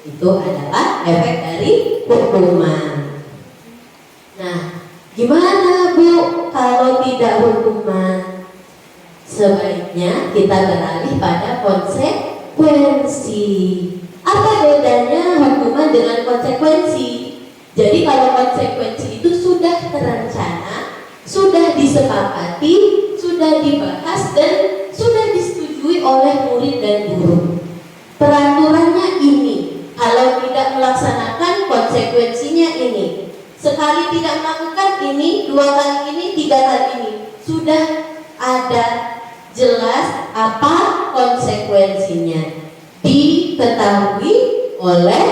Itu adalah efek dari hukuman. Nah, gimana Bu kalau tidak hukuman? Sebaiknya kita beralih pada konsekuensi. Apa bedanya hukuman dengan konsekuensi? Jadi kalau konsekuensi itu sudah terencana, sudah disepakati, sudah dibahas, dan sudah disetujui oleh murid dan guru. Peraturannya ini, kalau tidak melaksanakan konsekuensinya ini. Sekali tidak melakukan ini, 2 kali ini, 3 kali ini. Sudah ada jelas apa konsekuensinya, diketahui oleh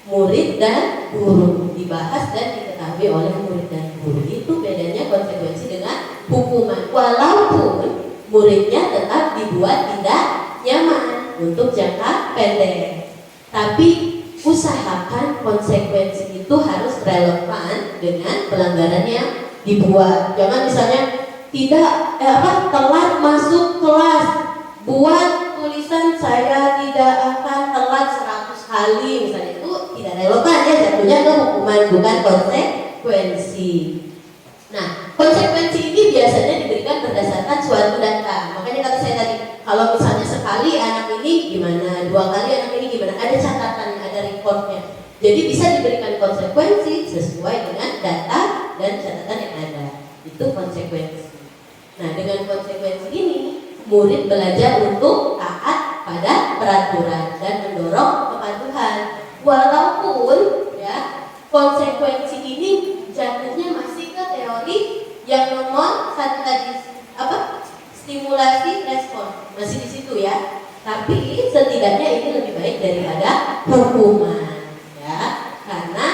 murid dan guru, dibahas dan diketahui oleh murid dan guru. Itu bedanya konsekuensi dengan hukuman. Walaupun muridnya tetap dibuat tidak nyaman untuk jangka pendek, tapi usahakan konsekuensi itu harus relevan dengan pelanggaran yang dibuat. Jangan misalnya telat masuk kelas, buat tulisan saya tidak akan telat 100 kali misalnya, itu tidak relevan ya, jatuhnya ke hukuman bukan konsekuensi. Nah, konsekuensi ini biasanya diberikan berdasarkan suatu data. Makanya kata saya tadi, kalau misalnya sekali anak ini gimana, 2 kali anak ini gimana, ada catatan, ada reportnya. Jadi bisa diberikan konsekuensi sesuai dengan data dan catatan yang ada. Itu konsekuensi. Nah, dengan konsekuensi ini murid belajar untuk taat pada peraturan dan mendorong kepatuhan. Walaupun ya konsekuensi ini jatuhnya masih ke teori yang nomor 1 tadi, stimulasi respon, masih di situ ya. Tapi setidaknya ini lebih baik daripada hukuman ya, karena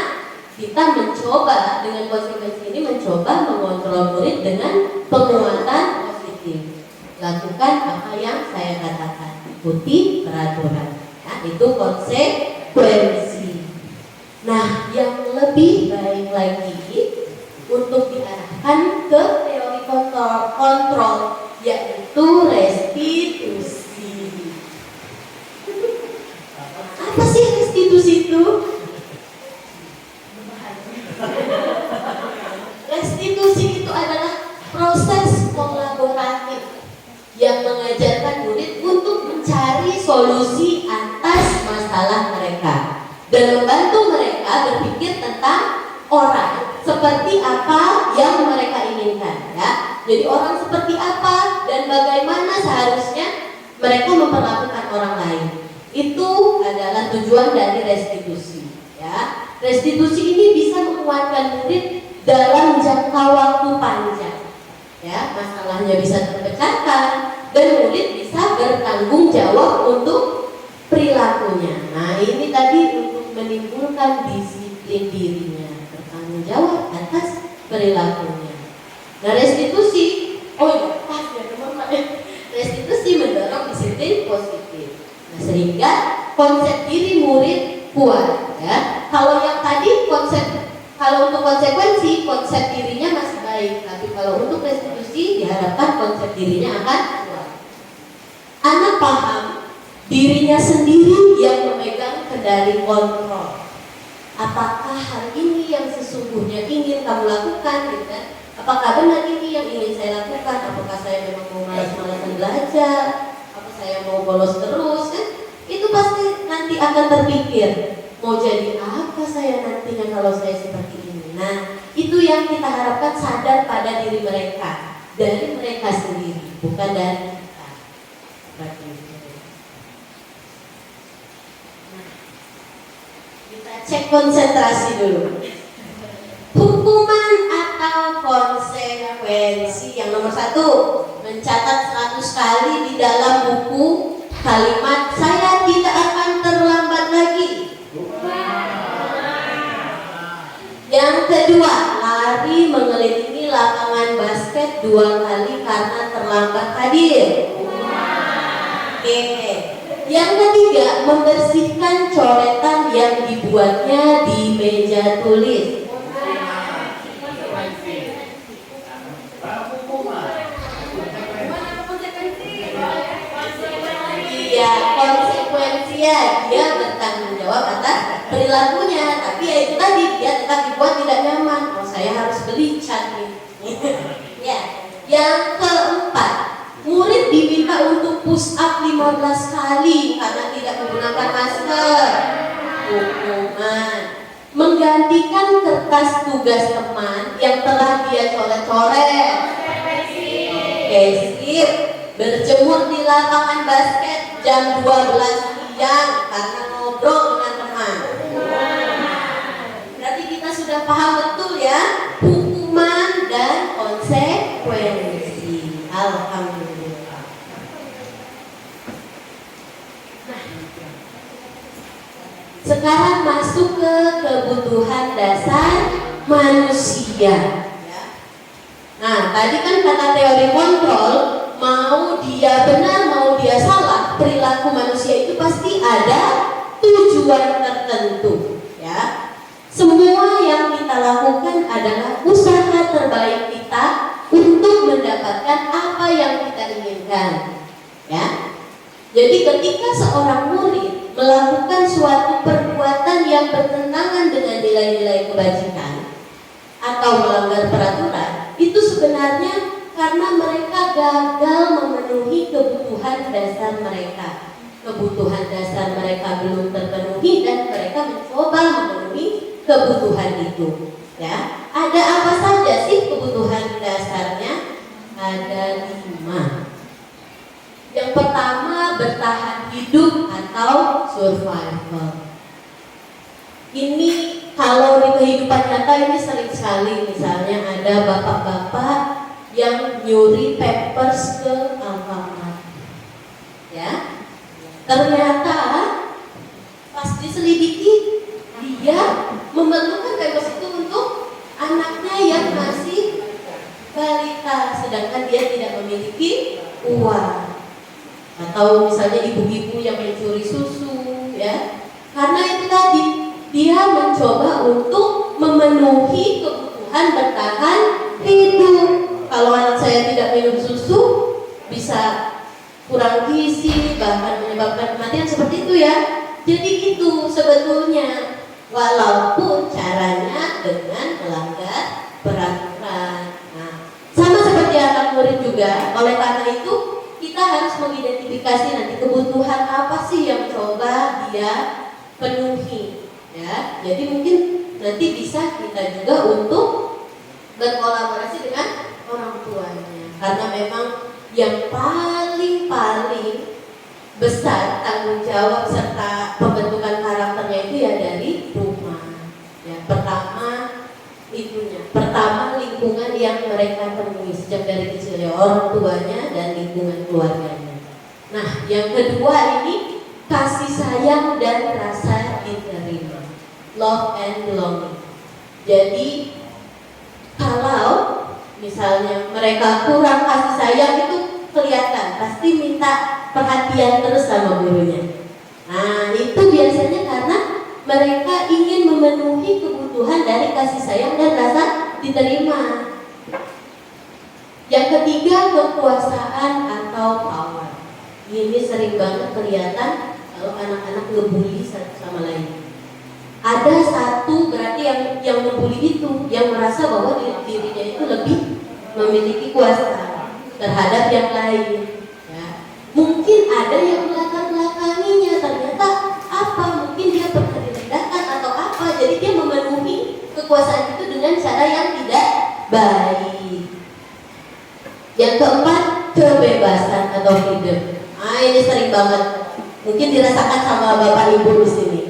kita mencoba dengan konsekuensi ini mencoba mengontrol murid dengan penguatan positif. Lakukan apa yang saya katakan, ikuti peraturan. Nah, itu konsekuensi. Nah, yang lebih baik lagi untuk diarahkan ke teori kontrol, yaitu restitusi. Apa sih restitusi itu? Restitusi itu adalah proses kolaboratif yang mengajarkan murid untuk mencari solusi atas masalah mereka dan membantu mereka berpikir tentang orang seperti apa yang mereka inginkan ya. Jadi orang seperti apa dan bagaimana seharusnya mereka memperlakukan orang lain. Itu adalah tujuan dari restitusi ya. Restitusi ini bisa menguatkan murid dalam jangka waktu panjang ya, masalahnya bisa terpecahkan dan murid bisa bertanggung jawab untuk perilakunya. Nah, ini tadi untuk menimbulkan disiplin dirinya, bertanggung jawab atas perilakunya. Nah, restitusi, oh iya, pas ya teman-teman. Restitusi mendorong disiplin positif. Nah, sehingga konsep diri murid kuat, ya. Kalau yang tadi kalau untuk konsekuensi, konsep dirinya masih baik, tapi kalau untuk restitusi diharapkan konsep dirinya akan kuat. Anak paham dirinya sendiri yang memegang kendali kontrol. Apakah hal ini yang sesungguhnya ingin kamu lakukan, gitu kan? Apakah benar ini yang ingin saya lakukan? Apakah saya memang mau malas-malasan belajar? Apa saya mau bolos terus? Kan? Itu pasti nanti akan terpikir, mau jadi apa saya nantinya kalau saya seperti ini. Nah, itu yang kita harapkan sadar pada diri mereka, dari mereka sendiri, bukan dari kita. Seperti itu. Nah, kita cek konsentrasi dulu. Hukuman atau konsekuensi. Yang nomor 1, mencatat 100 kali di dalam buku kalimat saya tidak akan terlambat lagi. Yang kedua, lari mengelilingi lapangan basket 2 kali karena terlambat hadir. Oke. Yang ketiga, membersihkan coretan yang dibuatnya di meja tulis. Iya, konsekuensinya dia bertanggung jawab atas perilakunya, tapi ya itu tadi dia tetap dibuat tidak nyaman. Oh, saya harus beli cat nih. Ya. Yang keempat, murid diminta untuk push up 15 kali karena tidak menggunakan masker. Hukuman. Menggantikan kertas tugas teman yang telah dia coret-coret. Oke, sip. Berjemur di lapangan basket jam 12 siang karena ngobrol dengan teman. Berarti kita sudah paham betul ya hukuman dan konsekuensi. Alhamdulillah. Nah, sekarang masuk ke kebutuhan dasar manusia. Nah, tadi kan kata teori kontrol, mau dia benar, mau dia salah, perilaku manusia itu pasti ada tujuan tertentu, ya. Semua yang kita lakukan adalah usaha terbaik kita untuk mendapatkan apa yang kita inginkan, ya. Jadi ketika seorang murid melakukan suatu perbuatan yang bertentangan dengan nilai-nilai kebajikan atau melanggar peraturan, itu sebenarnya karena mereka gagal memenuhi kebutuhan dasar mereka. Kebutuhan dasar mereka belum terpenuhi dan mereka mencoba memenuhi kebutuhan itu. Ya, ada apa saja sih kebutuhan dasarnya? Ada 5. Yang pertama, bertahan hidup atau survival. Ini kalau di kehidupan nyata ini sering sekali, misalnya ada bapak-bapak yang nyuri Pampers ke Alfamart, ya. Ternyata pas diselidiki dia memerlukan Pampers itu untuk anaknya yang masih balita, sedangkan dia tidak memiliki uang. Atau misalnya ibu-ibu yang mencuri susu, ya. Karena itu tadi dia mencoba untuk memenuhi kebutuhan bertahan hidup. Kalau anak saya tidak minum susu, bisa kurang gizi, bahkan menyebabkan kematian, seperti itu ya. Jadi itu sebetulnya, walaupun caranya dengan melanggar peraturan. Nah, sama seperti anak murid juga. Oleh karena itu, kita harus mengidentifikasi nanti kebutuhan apa sih yang coba dia penuhi. Ya, jadi mungkin nanti bisa kita juga untuk berkolaborasi dengan orang tuanya, karena memang yang paling besar tanggung jawab serta pembentukan karakternya itu ya dari rumah. Ya, pertama lingkungan yang mereka temui sejak dari kecil, ya, orang tuanya dan lingkungan keluarganya. Nah, yang kedua ini kasih sayang dan rasa diterima, love and belonging. Jadi kalau misalnya mereka kurang kasih sayang itu kelihatan, pasti minta perhatian terus sama gurunya. Nah, itu biasanya karena mereka ingin memenuhi kebutuhan dari kasih sayang dan rasa diterima. Yang ketiga, kekuasaan atau power. Ini sering banget kelihatan kalau anak-anak ngebully satu sama lain. Ada satu berarti yang ngebully itu yang merasa bahwa dirinya itu lebih memiliki kuasa terhadap yang lain. Ya. Mungkin ada yang belakang-belakanginya, ternyata apa? Mungkin dia pernah direndahkan atau apa? Jadi dia memenuhi kekuasaan itu dengan cara yang tidak baik. Yang keempat, kebebasan atau freedom. Ini sering banget, mungkin dirasakan sama bapak ibu di sini.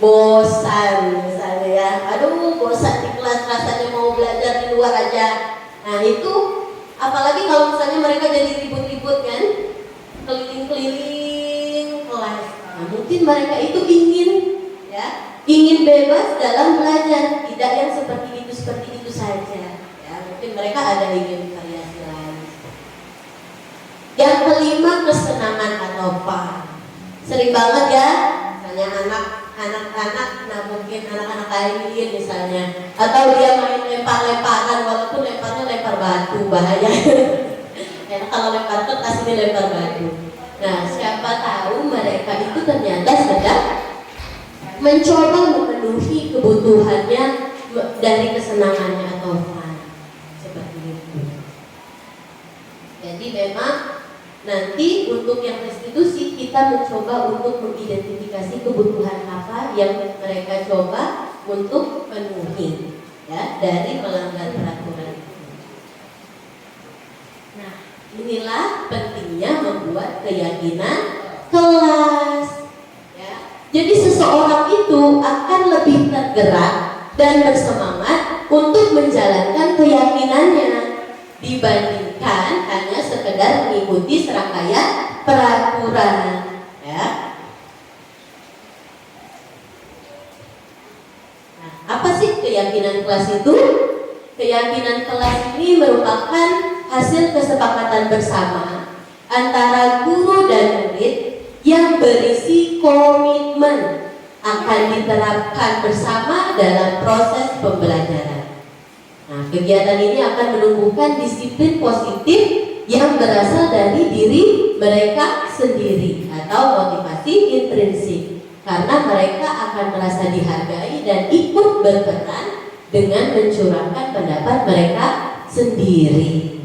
Bosan misalnya ya, aduh bosan di kelas, rasanya mau belajar di luar aja. Nah itu, apalagi kalau misalnya mereka jadi ribut-ribut kan, keliling-keliling kelas. Nah mungkin mereka itu ingin bebas dalam belajar, tidak yang seperti itu saja. Ya mungkin mereka ada ingin variasi lain. Yang kelima, kesenangan atau fun. Sering banget ya, misalnya anak-anak, nah mungkin anak-anak lain misalnya, atau dia main lempar-lemparan, walaupun lemparnya lempar batu, bahaya. Karena kalau lempar kertas ini lempar batu. Nah siapa tahu mereka itu ternyata sedang mencoba memenuhi kebutuhannya dari kesenangannya atau fun, seperti itu. Jadi memang nanti untuk yang restitusi kita mencoba untuk mengidentifikasi kebutuhan apa yang mereka coba untuk penuhi ya dari melanggar peraturan. Nah, inilah pentingnya membuat keyakinan kelas. Ya. Jadi seseorang itu akan lebih tergerak dan bersemangat untuk menjalankan keyakinannya dibandingkan hanya sekedar mengikuti serangkaian peraturan, ya. Nah, apa sih keyakinan kelas itu? Keyakinan kelas ini merupakan hasil kesepakatan bersama antara guru dan murid yang berisi komitmen akan diterapkan bersama dalam proses pembelajaran. Nah, kegiatan ini akan menumbuhkan disiplin positif yang berasal dari diri mereka sendiri atau motivasi intrinsik, karena mereka akan merasa dihargai dan ikut berperan dengan mencurahkan pendapat mereka sendiri.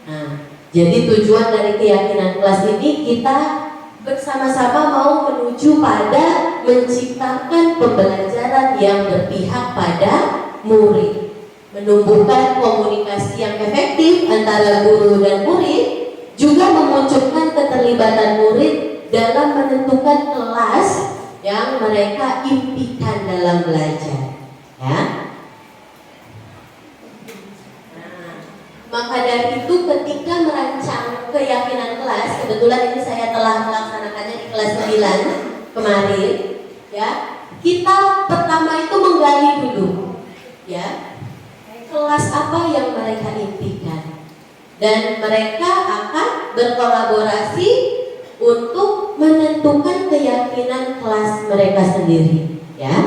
Nah, jadi tujuan dari keyakinan kelas ini kita bersama-sama mau menuju pada menciptakan pembelajaran yang berpihak pada murid, menumbuhkan komunikasi yang efektif antara guru dan murid, juga memunculkan keterlibatan murid dalam menentukan kelas yang mereka impikan dalam belajar. Ya. Maka dari itu ketika merancang keyakinan kelas, kebetulan ini saya telah melaksanakannya di kelas 9 kemarin, ya. Kita pertama itu menggali dulu, ya, kelas apa yang mereka impikan, dan mereka akan berkolaborasi untuk menentukan keyakinan kelas mereka sendiri, ya.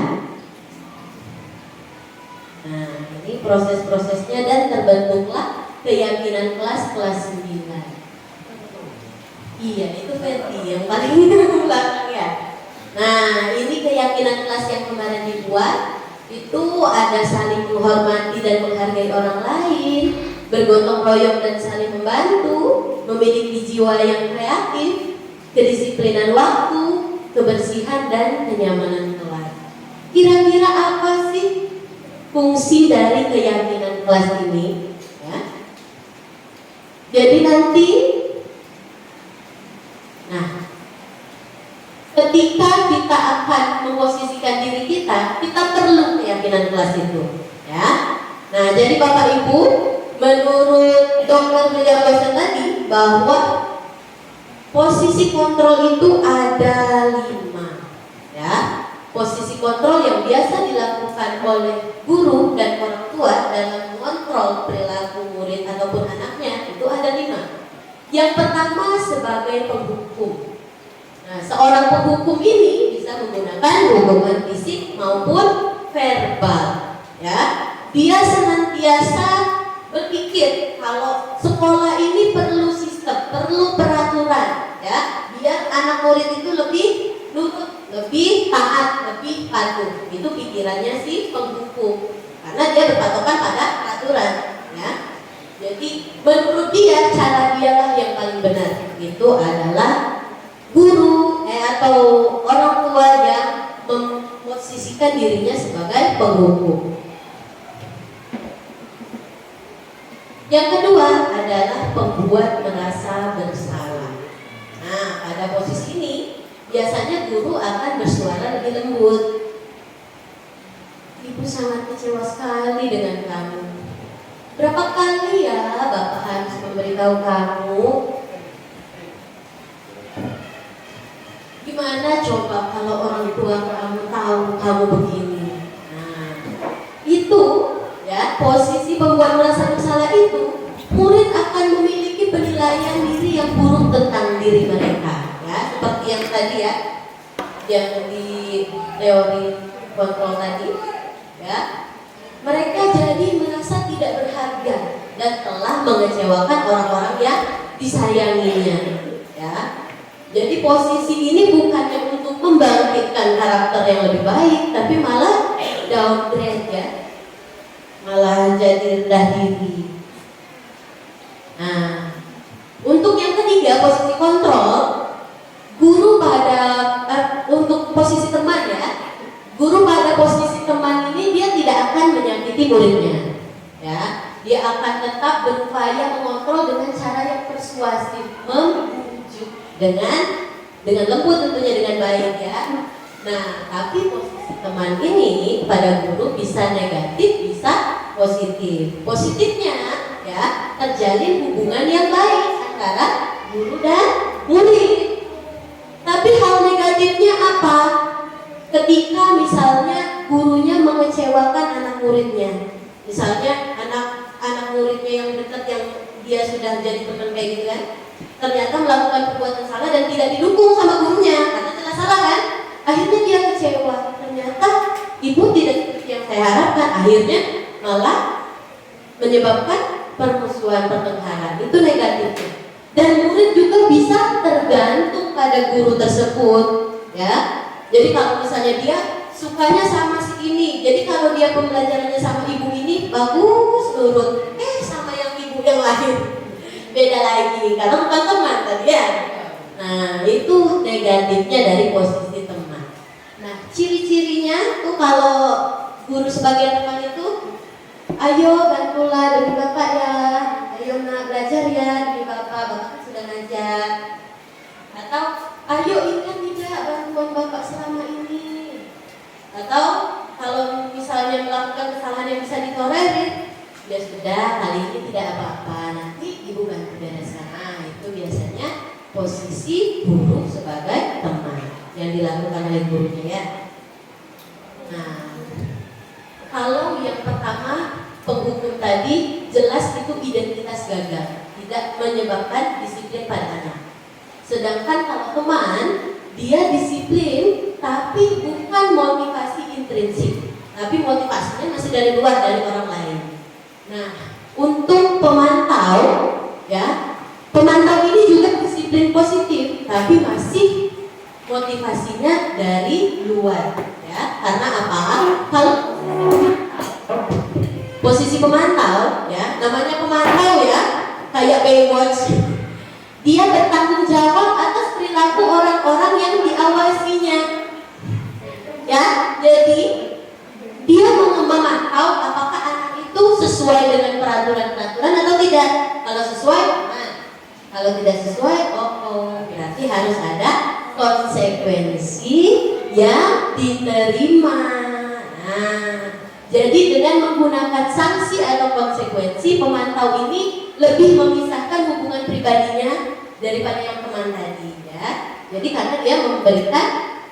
Nah, ini proses-prosesnya dan terbentuklah keyakinan kelas 9. Iya, itu Ferdi yang paling belakang ya. Nah, ini keyakinan kelas yang kemarin dibuat. Itu ada saling menghormati dan menghargai orang lain, bergotong royong dan saling membantu, memiliki jiwa yang kreatif, kedisiplinan waktu, kebersihan dan kenyamanan kelas. Kira-kira apa sih fungsi dari keyakinan kelas ini? Jadi nanti, nah, ketika kita akan memposisikan diri kita perlu keyakinan kelas itu, ya. Nah, jadi Bapak Ibu, menurut Dr. William Lawson tadi bahwa posisi kontrol itu ada 5, ya. Posisi kontrol yang biasa dilakukan oleh guru dan sebagai penghukum. Nah, seorang penghukum ini bisa menggunakan hukuman fisik maupun verbal. Ya, dia senantiasa berpikir kalau sekolah ini perlu sistem, perlu peraturan, ya, biar anak murid itu lebih nurut, lebih taat, lebih patuh. Itu pikirannya si penghukum, karena dia berpatokan pada peraturan, ya. Jadi menurut dia cara dialah yang paling benar. Itu adalah guru atau orang tua yang memposisikan dirinya sebagai penghukum. Yang kedua adalah pembuat merasa bersalah. Nah, pada posisi ini biasanya guru akan bersuara lebih lembut. Ibu sangat kecewa sekali dengan kamu. Berapa kali ya Bapak harus memberitahu kamu? Gimana coba kalau orang tua kamu tahu kamu begini? Nah, itu ya, posisi pembuat merasa bersalah itu, murid akan memiliki penilaian diri yang buruk tentang diri mereka, ya, seperti yang tadi ya, yang di teori kontrol tadi, ya. Mereka jadi merasa tidak berharga dan telah mengecewakan orang-orang yang disayanginya, ya. Jadi posisi ini bukannya untuk membangkitkan karakter yang lebih baik, tapi malah downgrade, ya, malah jadi rendah diri. Nah, untuk yang ketiga, posisi kontrol, guru pada untuk posisi teman, ya, guru pada posisi teman ini dia tidak akan menyakiti muridnya, ya, dia akan tetap berupaya mengontrol dengan cara yang persuasif, membujuk dengan lembut, tentunya dengan baik, ya. Nah, tapi posisi teman ini pada guru bisa negatif, bisa positif. Positifnya, ya, terjalin hubungan yang baik antara guru dan murid. Tapi hal negatifnya apa? Ketika misalnya gurunya mengecewakan anak muridnya, misalnya anak muridnya yang dekat, yang dia sudah jadi teman kayak gitu kan, ternyata melakukan perbuatan salah dan tidak didukung sama gurunya karena jelas salah kan, akhirnya dia kecewa. Ternyata ibu tidak seperti yang saya harapkan, akhirnya malah menyebabkan permusuhan, pertengkaran. Itu negatifnya. Dan murid juga bisa tergantung pada guru tersebut, ya. Jadi kalau misalnya dia sukanya sama si ini, jadi kalau dia pembelajarannya sama ibu ini bagus, nurut, sama yang ibu yang lain beda lagi, karena bukan teman tadi, ya. Nah, itu negatifnya dari posisi teman. Nah, ciri-cirinya tuh kalau guru sebagai teman itu, ayo bantulah demi bapak ya, ayo nak belajar ya demi bapak kan sudah ngajar. Atau ayo ingat tidak bantuan bapak selama ini. Atau kalau misalnya melakukan kesalahan yang bisa ditolerir, ya sudah, kali ini tidak apa-apa, nanti ibu bantu bereskan. Nah, itu biasanya posisi guru sebagai teman yang dilakukan oleh gurunya, ya. Nah, kalau yang pertama penghukum tadi jelas itu identitas gagal, tidak menyebabkan disiplin pada anak. Sedangkan kalau teman, dia disiplin tapi bukan motivasi intrinsik, tapi motivasinya masih dari luar, dari orang lain. Nah, untuk pemantau, ya, pemantau ini juga disiplin positif, tapi masih motivasinya dari luar, ya. Karena apa? Kalau posisi pemantau, ya, namanya pemantau, ya, kayak Baywatch, dia bertanggung jawab atas perilaku orang-orang yang diawasinya, ya. Jadi dia memantau apakah anak itu sesuai dengan peraturan-peraturan atau tidak. Kalau sesuai, nah, kalau tidak sesuai, berarti harus ada konsekuensi yang diterima. Nah, jadi dengan menggunakan sanksi atau konsekuensi, pemantau ini lebih memisahkan hubungan pribadinya daripada yang teman tadi, ya. Jadi karena dia memberikan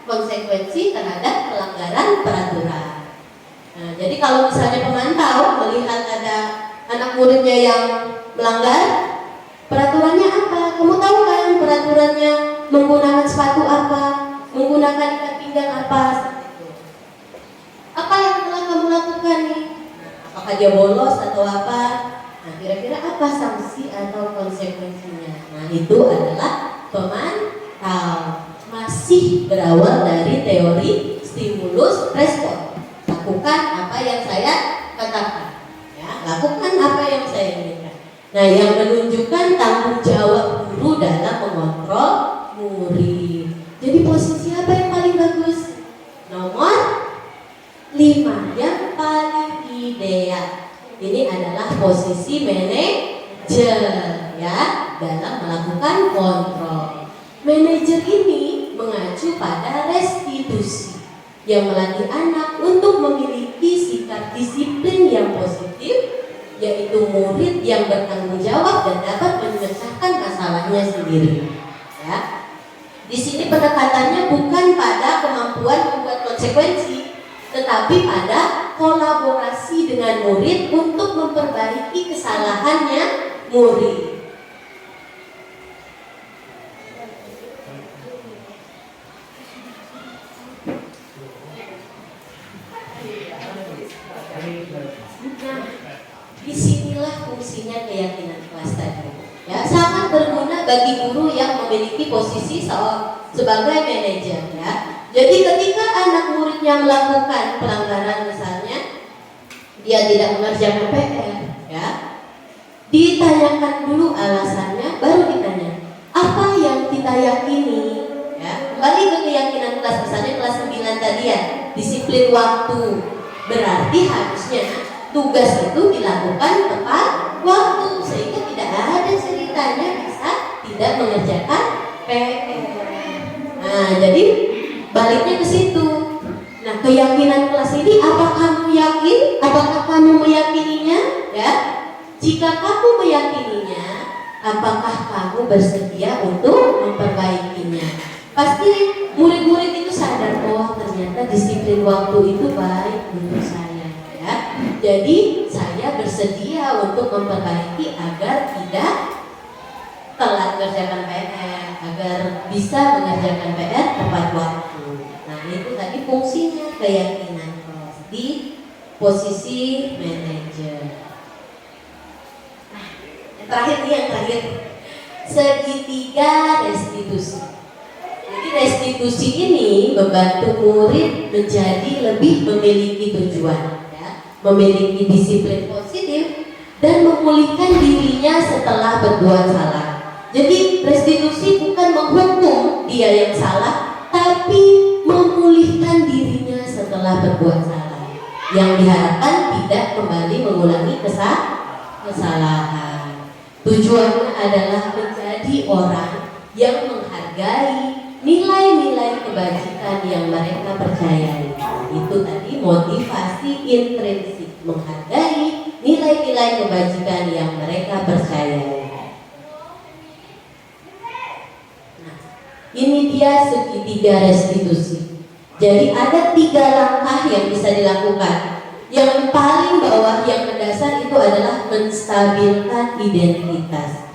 konsekuensi terhadap pelanggaran peraturan. Nah, jadi kalau misalnya pemantau melihat ada anak muridnya yang melanggar peraturannya, apa? Kamu tahu kan peraturannya menggunakan sepatu apa, menggunakan ikat pinggang apa. Apa yang telah kamu lakukan nih? Apakah dia bolos atau apa? Nah, kira-kira apa sanksi atau konsekuensinya? Nah, itu adalah pemantau. Masih berawal dari teori stimulus respon. Lakukan apa yang saya katakan, ya, lakukan apa yang saya inginkan. Nah, yang menunjukkan tanggung jawab guru dalam mengontrol murid. Jadi posisi apa yang paling bagus? Nomor 5 yang paling ideal. Ini adalah posisi manajer, ya, dalam melakukan kontrol. Manajer ini mengacu pada restitusi yang melatih anak untuk memiliki sikap disiplin yang positif, yaitu murid yang bertanggung jawab dan dapat menyelesaikan masalahnya sendiri. Ya. Di sini pendekatannya bukan pada kemampuan membuat konsekuensi, tetapi pada kolaborasi dengan murid untuk memperbaiki kesalahannya murid. Nah, disinilah fungsinya keyakinan kelas tadi. Ya, sangat berguna bagi guru yang memiliki posisi sebagai manajer. Ya. Jadi ketika anak muridnya melakukan pelanggaran, misalnya dia tidak mengerjakan PR, ya, ditanyakan dulu alasannya, baru ditanya apa yang kita yakini. Ya, kembali ke keyakinan kelas, misalnya kelas 9 tadi ya, disiplin waktu. Berarti harusnya tugas itu dilakukan tepat waktu, sehingga tidak ada ceritanya bisa tidak mengerjakan PR. Nah, jadi baliknya ke situ. Nah, keyakinan kelas ini, apakah kamu yakin? Apakah kamu meyakininya? Ya, jika kamu meyakininya, apakah kamu bersedia untuk memperbaikinya? Pasti murid-murid itu sadar, oh ternyata disiplin waktu itu baik untuk saya. Ya, jadi saya bersedia untuk memperbaiki agar tidak telat mengerjakan PR, agar bisa mengerjakan PR tepat waktu. Nah, itu tadi fungsinya keyakinan kelas di posisi manajer. Nah, yang terakhir, segitiga restitusi. Jadi restitusi ini membantu murid menjadi lebih memiliki tujuan, ya, memiliki disiplin positif dan memulihkan dirinya setelah berbuat salah. Jadi restitusi bukan menghukum dia yang salah, tapi memulihkan dirinya setelah berbuat salah. Yang diharapkan tidak kembali mengulangi kesalahan. Tujuannya adalah menjadi orang yang menghargai nilai-nilai kebajikan yang mereka percayai. Itu tadi motivasi intrinsik, menghargai nilai-nilai kebajikan yang mereka percayai. Nah, ini dia segitiga restitusi. Jadi ada 3 langkah yang bisa dilakukan. Yang paling bawah, yang mendasar itu adalah menstabilkan identitas.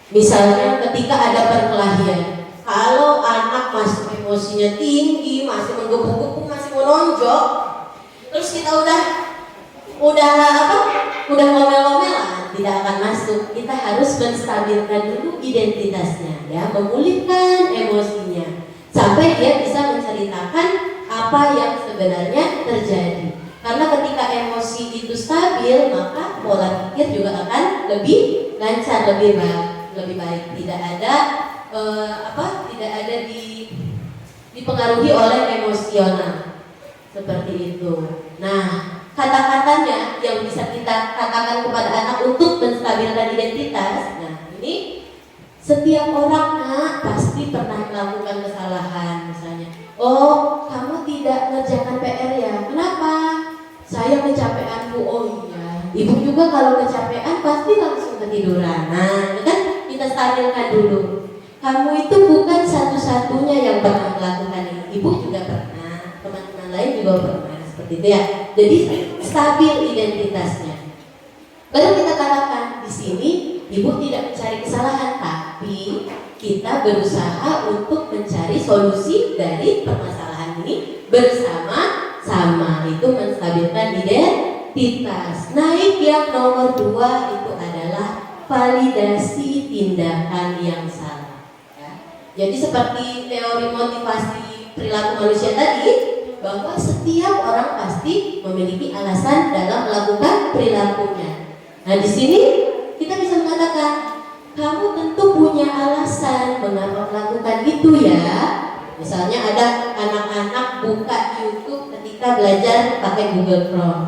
Misalnya ketika ada perkelahian, kalau anak masih emosinya tinggi, masih menggebu-gebu, masih menonjok, terus kita udah ngomel-ngomelan, tidak akan masuk. Kita harus menstabilkan dulu identitasnya, ya, memulihkan emosinya sampai dia bisa menceritakan apa yang sebenarnya terjadi. Karena ketika emosi itu stabil, maka pola pikir juga akan lebih lancar, lebih baik. Tidak ada dipengaruhi oleh emosional seperti itu. Nah, kata-katanya yang bisa kita katakan kepada anak untuk menstabilkan identitas. Nah, ini setiap orang pasti pernah melakukan kesalahan. Misalnya, oh kamu tidak mengerjakan PR ya, kenapa? Saya kecapeanku. Oh iya, ibu juga kalau kecapean pasti langsung ketiduran. Nah, kan kita stabilkan dulu. Kamu itu bukan satu-satunya yang pernah melakukan ini. Ibu juga pernah, teman-teman lain juga pernah, seperti itu ya. Jadi stabil identitasnya. Baru kita katakan di sini, ibu tidak mencari kesalahan, tapi tapi kita berusaha untuk mencari solusi dari permasalahan ini bersama-sama. Itu menstabilkan identitas. Naik yang nomor 2 itu adalah validasi tindakan yang salah. Ya. Jadi seperti teori motivasi perilaku manusia tadi, bahwa setiap orang pasti memiliki alasan dalam melakukan perilakunya. Nah, di sini kita bisa mengatakan, kamu tentu punya alasan mengapa melakukan itu ya. Misalnya ada anak-anak buka YouTube ketika belajar pakai Google Chrome.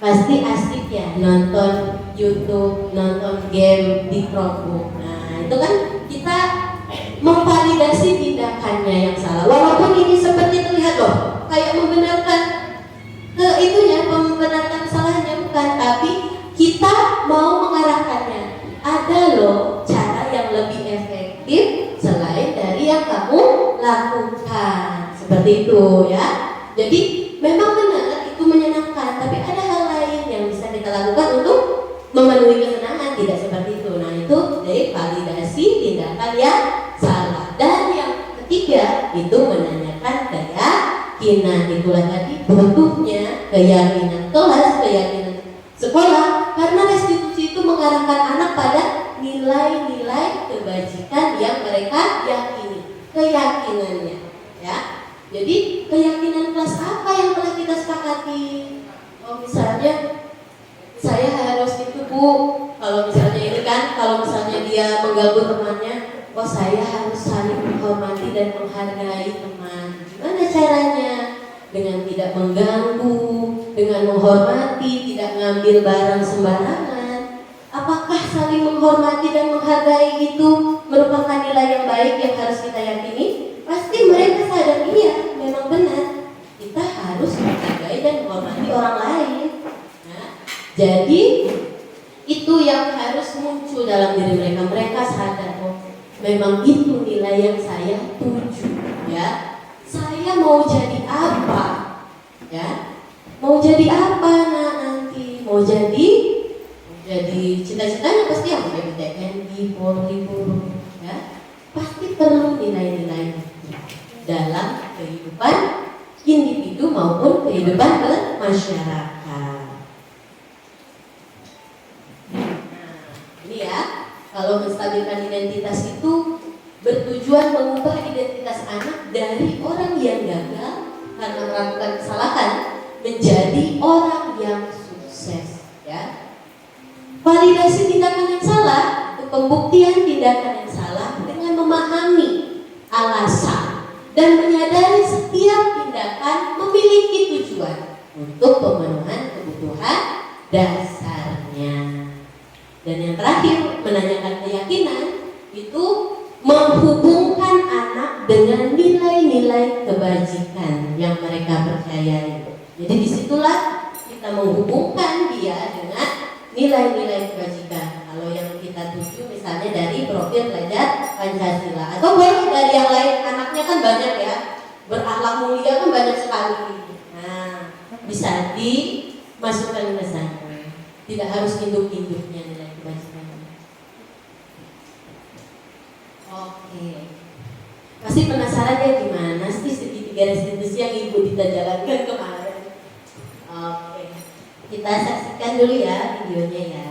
Pasti asik ya nonton YouTube, nonton game di Chromebook. Nah, itu kan kita memvalidasi tindakannya yang salah. Walaupun ini seperti terlihat loh, kayak membenarkan membenarkan kesalahannya, bukan, tapi kita mau mengarahkannya. Ada loh cara yang lebih efektif selain dari yang kamu lakukan. Seperti itu ya. Jadi memang benar itu menyenangkan, tapi ada hal lain yang bisa kita lakukan untuk memenuhi kesenangan. Tidak seperti itu. Nah, itu dari validasi tindakan yang salah. Dan yang ketiga itu menanyakan keyakinan. Itulah tadi butuhnya keyakinan kelas, keyakinan sekolah, karena restitusi itu mengarahkan anak pada nilai-nilai kebajikan yang mereka yakini, keyakinannya ya. Jadi keyakinan kelas apa yang telah kita sepakati? Oh, misalnya saya harus itu Bu, kalau misalnya ini kan, kalau misalnya dia mengganggu temannya, oh saya harus saling menghormati dan menghargai teman. Gimana caranya? Dengan tidak mengganggu, dengan menghormati, tidak ngambil barang sembarangan. Apakah saling menghormati dan menghargai itu merupakan nilai yang baik yang harus kita yakini? Pasti mereka sadar, iya, memang benar. Kita harus menghargai dan menghormati orang lain. Nah, jadi itu yang harus muncul dalam diri mereka. Mereka sadar, oh, memang itu nilai yang saya tuju, ya. Saya mau jadi apa, ya? Mau jadi apa nanti? Mau jadi cita-citanya pasti yang jadi TNI, Polri, ya. Pasti perlu nilai-nilai dalam kehidupan individu maupun kehidupan bermasyarakat. Nah, ini ya, kalau menstabilkan identitas itu bertujuan mengubah identitas anak dari orang yang gagal karena melakukan kesalahan menjadi orang yang sukses, ya. Validasi tindakan yang salah itu pembuktian tindakan yang salah dengan memahami alasan dan menyadari setiap tindakan memiliki tujuan untuk pemenuhan kebutuhan dasarnya. Dan yang terakhir, menanyakan keyakinan itu menghubungkan anak dengan nilai-nilai kebajikan yang mereka percayai. Jadi disitulah kita menghubungkan dia dengan nilai-nilai kebajikan. Kalau yang kita tuju misalnya dari profil belajar Pancasila, atau boleh dari yang lain, anaknya kan banyak ya, berakhlak mulia kan banyak sekali. Nah, bisa dimasukkan ke sana. Tidak harus induk-induknya nilai kebajikan. Oke, pasti penasaran ya gimana sih segitiga restitusi yang Ibu Dita jalankan kemarin. Oke, kita saksikan dulu ya videonya ya.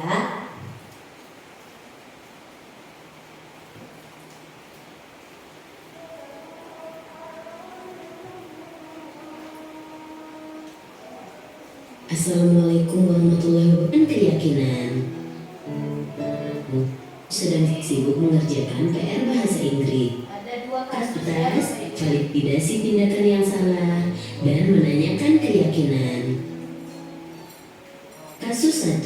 Assalamualaikum warahmatullahi wabarakatuh. Keyakinan sedang sibuk mengerjakan PR bahasa Inggris. Ada dua Atas kasus validasi tindakan yang salah dan menanyakan keyakinan. Kasus 1.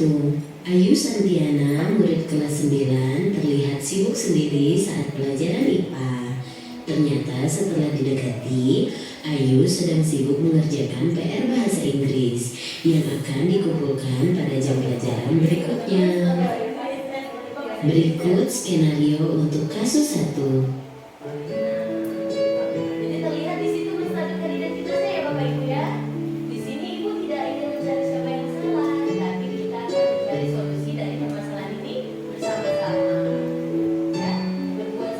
Ayu Santiana, murid kelas 9, terlihat sibuk sendiri saat pelajaran IPA. Ternyata setelah didekati, Ayu sedang sibuk mengerjakan PR bahasa Inggris yang akan dikumpulkan pada jam pelajaran berikutnya. Berikut skenario untuk kasus 1. Jadi terlihat di situ menstabilkan identitasnya ya Bapak Ibu ya. Di sini Ibu tidak ingin mencari siapa yang salah, tapi kita akan mencari solusi dari permasalahan ini bersama-sama. Ya, berbuat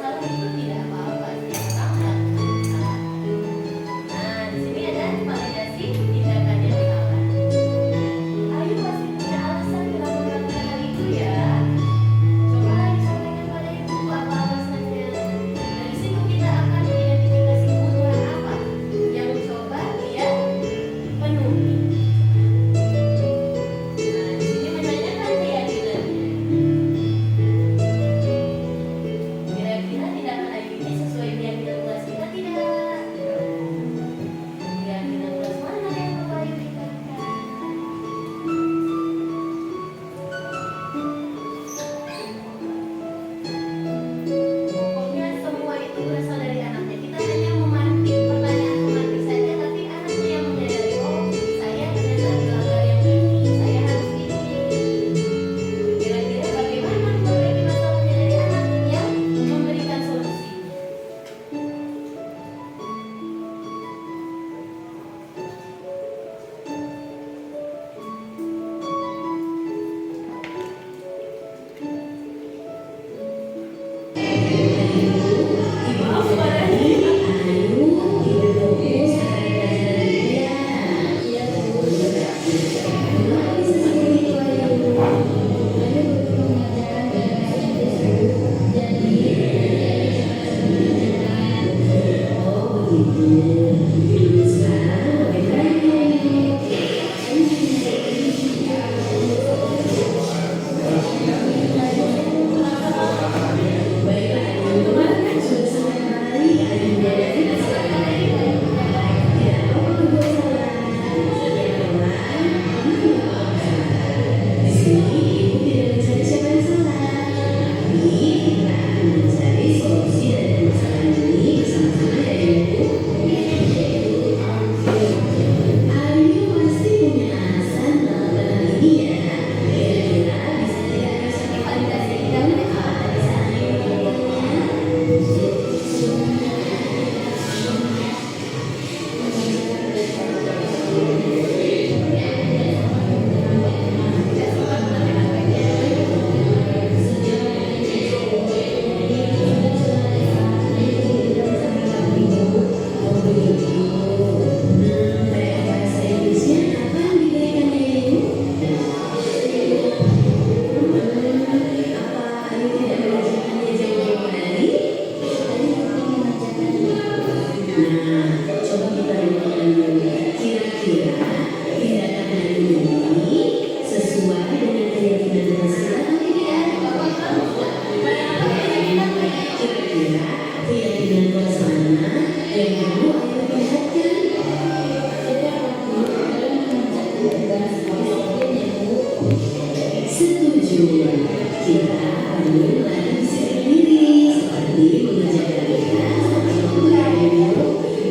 Kita perlu melatih diri seperti mengerjakan tugas atau mengajar.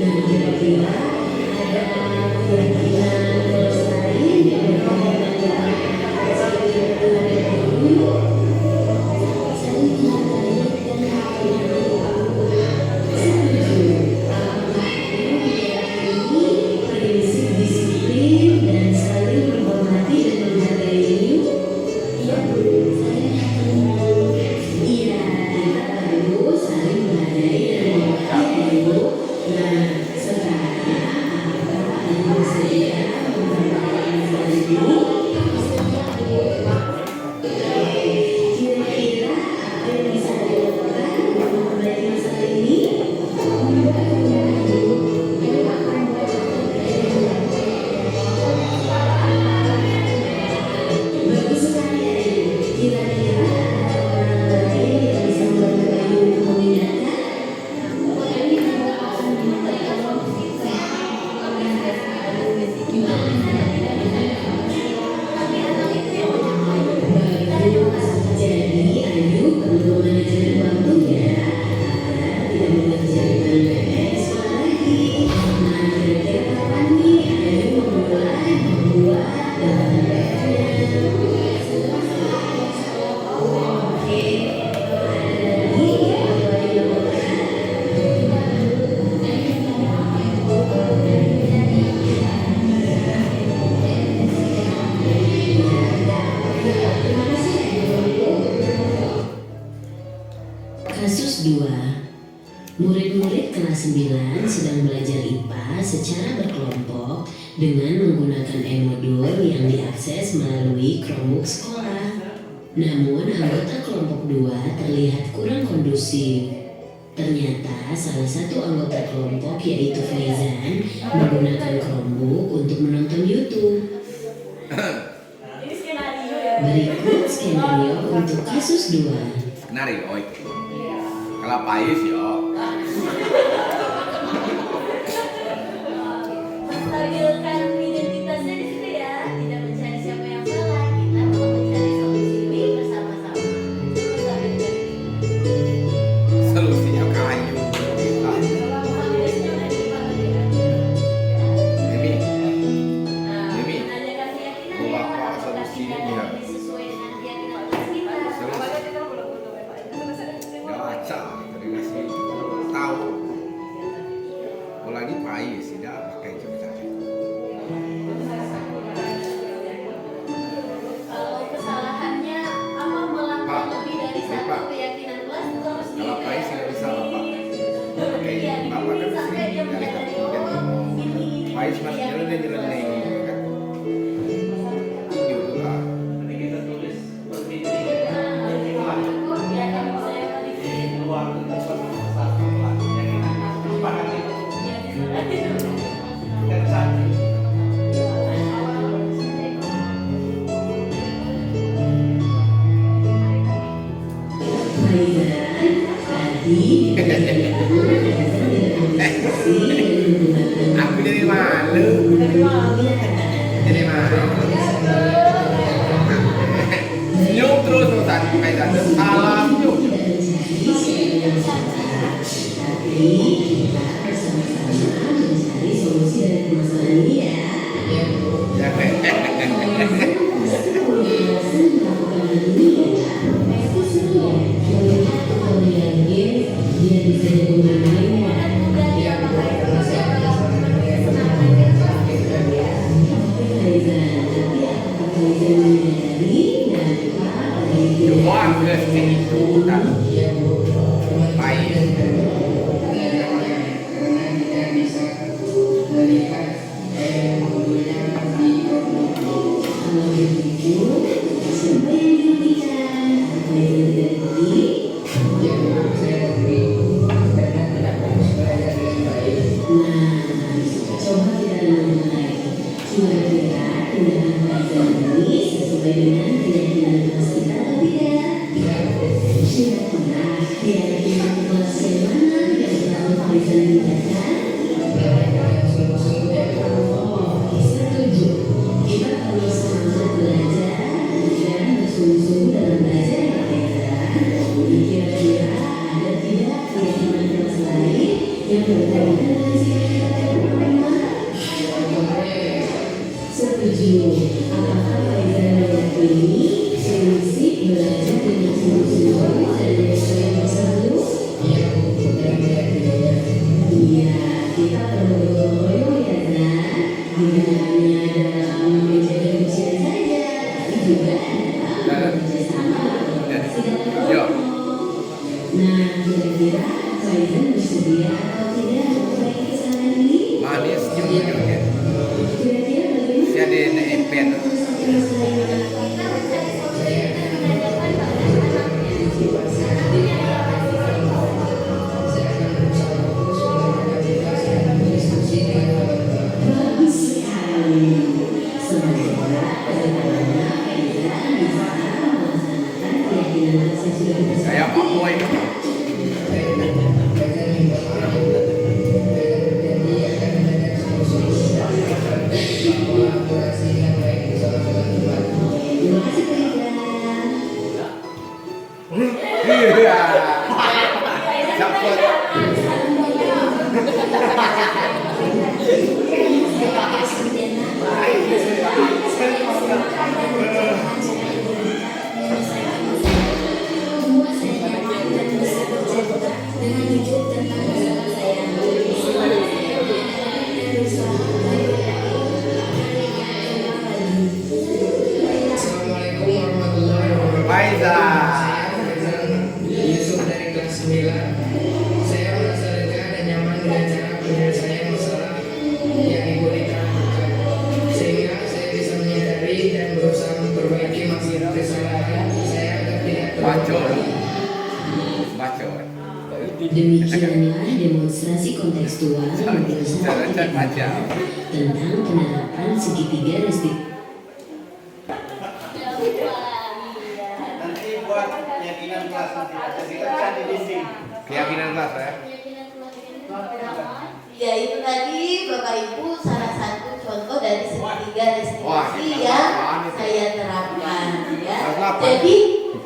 Nah, kira-kira ada keyakinan terus lain yang berkaitan dengan prinsip disiplin dan saling menghormati dan menghargai. Iya, kita perlu saling menghargai dan menghargai. Nah, sekarang apakah Anda bersedia menghargai saling ini? Kira-kira apa yang bisa dilakukan untuk memperbaiki masalah ini? Bagus sekali, Ayu. Kira-kira ada orang lain yang bisa membantu Ayu untuk mengingatkan? Bagus. Jadi Ayu perlu manajemen waktunya agar tidak mengerjakan PR sekolah lagi. Nah, kira-kira kapan nih Ayu memulai membuat daftar PR-nya? Oke, ada lagi yang perlu Ayu lakukan? Terima kasih Ayu. Kasus 2. Murid-murid kelas 9 sedang belajar IPA secara berkelompok dengan menggunakan e-modul yang diakses melalui Chromebook sekolah. Namun anggota kelompok 2 terlihat kurang kondusif. Ternyata salah satu anggota kelompok yaitu Faizan menggunakan Chromebook untuk menonton YouTube. Ini skenario ya. Berikut skenario untuk kasus 2. Skenario itu. Kalau payus yo. Stabilkan identitasnya di situ ya. Tidak mencari siapa yang salah. Kita mau mencari solusi ini bersama-sama. Stabilkan. Solusinya kayu. Foundation-nya udah di depan tadi kan? Mimi, Nah, Mimi. menanyakan keyakinan Bawa ya. apa Apakah solusinya tindakan dia? ini sesuai dengan keyakinan kelas kita? Gak baca, tadi kasih tahu. Kalau lagi payus tidak pakai cari. Kalau kesalahannya apa melanggar Pak, lebih dari Pak. satu keyakinan kelas itu harus Kalau payus tidak bisa Bapak. Oke, Iya, Bapak kan sampai sering dia dari menyadari kan. oh ini Payus masih jalan dia jalan ini kan. Gitu lah. Faizan, tadi Aku jadi malu. Jadi malu. Senyum terus tadi kayak ada salah senyum. tapi kita bersama-sama mencari solusi dari permasalahan ini ya. Ya kayak. Pasti punya alasan melakukan hal ini ya. Pasti seru ya melihat kalau yang game dia bisa jago bermainnya. Oke Faizan, tapi apakah Faizan menyadari dan apa yang Semua ke itu kan. Baik. Kalau begitu, siapa yang dirugikan? Apa yang tidak rugi? Nah, coba kita renungkan lagi. Kira-kira tindakan Faizan ini sesuai dengan keyakinan kelas kita atau tidak? Kira-kira keyakinan kelas yang mana yang perlu Faizan tingkatkan? Oh, setuju. Kita perlu semangat belajar dan Manis juga ya. Si ada pen. Kayak Pak Boy. Iya. Cepet. Faiza. Yusuf dari kelas 9. Saya merasa lega dan nyaman dengan cara penyelesaian masalah yang Ibu Rita lakukan, sehingga saya bisa menyadari dan berusaha memperbaiki kesalahan saya agar tidak Bacot. terulang. Bacot. Demikianlah demonstrasi kontekstual menjelaskan tentang penerapan segitiga restitusi. Nanti buat keyakinan kelas nanti dikerjakan di dinding. Keyakinan kelas ya. Ya itu tadi Bapak Ibu salah satu contoh dari segitiga Wah, restitusi ini yang apaan itu? saya terapkan ya. Apa? Jadi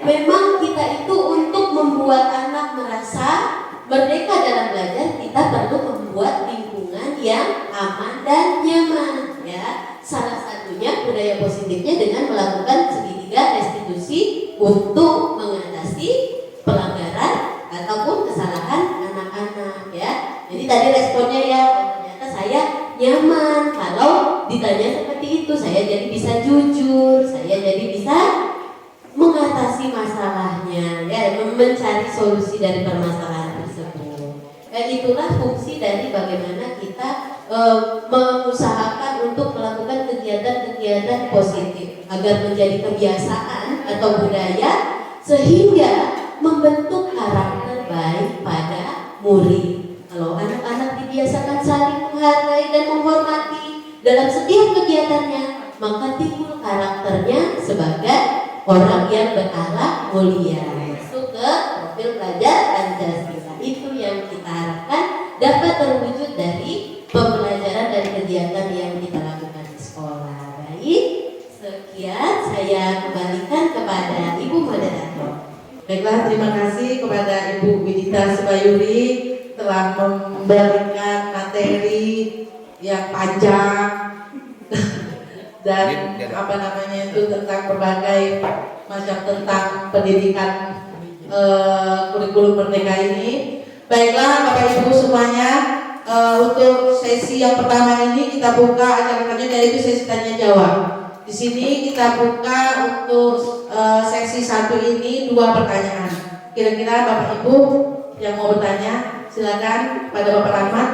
memang kita itu untuk membuat anak merasa merdeka dalam belajar, kita perlu membuat lingkungan yang aman dan nyaman ya. Salah satunya budaya positifnya dengan melakukan segitiga restitusi untuk mengatasi pelanggaran ataupun kesalahan anak-anak ya. Jadi tadi responnya ya, ternyata saya nyaman kalau ditanya seperti itu, saya jadi bisa jujur, saya jadi bisa mengatasi masalahnya ya, mencari solusi dari permasalahan tersebut. Dan itulah fungsi dari bagaimana kita mengusahakan untuk melakukan kegiatan-kegiatan positif agar menjadi kebiasaan atau budaya sehingga membentuk karakter baik pada murid. Kalau anak-anak dibiasakan saling menghargai dan menghormati dalam setiap kegiatannya, maka timbul karakternya sebagai orang yang berakhlak mulia. Masuk ke profil pelajar Pancasila. Itu yang kita harapkan dapat terwujud dari pembelajaran dan kegiatan yang kita lakukan di sekolah. Baik, sekian saya kembalikan kepada Ibu Moderator. Baiklah, terima kasih kepada Ibu Widita Sebayuri telah memberikan materi yang panjang dan apa namanya itu tentang berbagai macam tentang pendidikan kurikulum merdeka ini. Baiklah Bapak Ibu semuanya, untuk sesi yang pertama ini kita buka acaranya, yaitu sesi tanya jawab. Di sini kita buka untuk sesi satu ini 2 pertanyaan. Kira-kira Bapak Ibu yang mau bertanya, silakan pada Bapak Rahmat.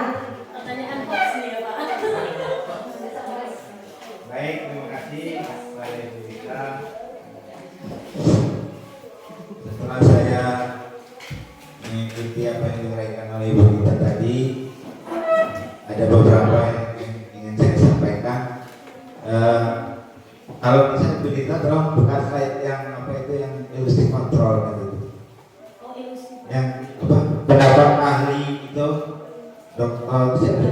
Pertanyaan boxnya ya Pak. Baik, terima kasih Pak Widita. Setelah saya mengikuti apa yang diuraikan oleh Ibu Widita tadi, ada beberapa yang ingin saya sampaikan. Kalau bisa Ibu Widita tolong buka slide yang apa itu yang ilustrasi kontrol gitu. Yang apa, pendapat ahli itu dokter siapa?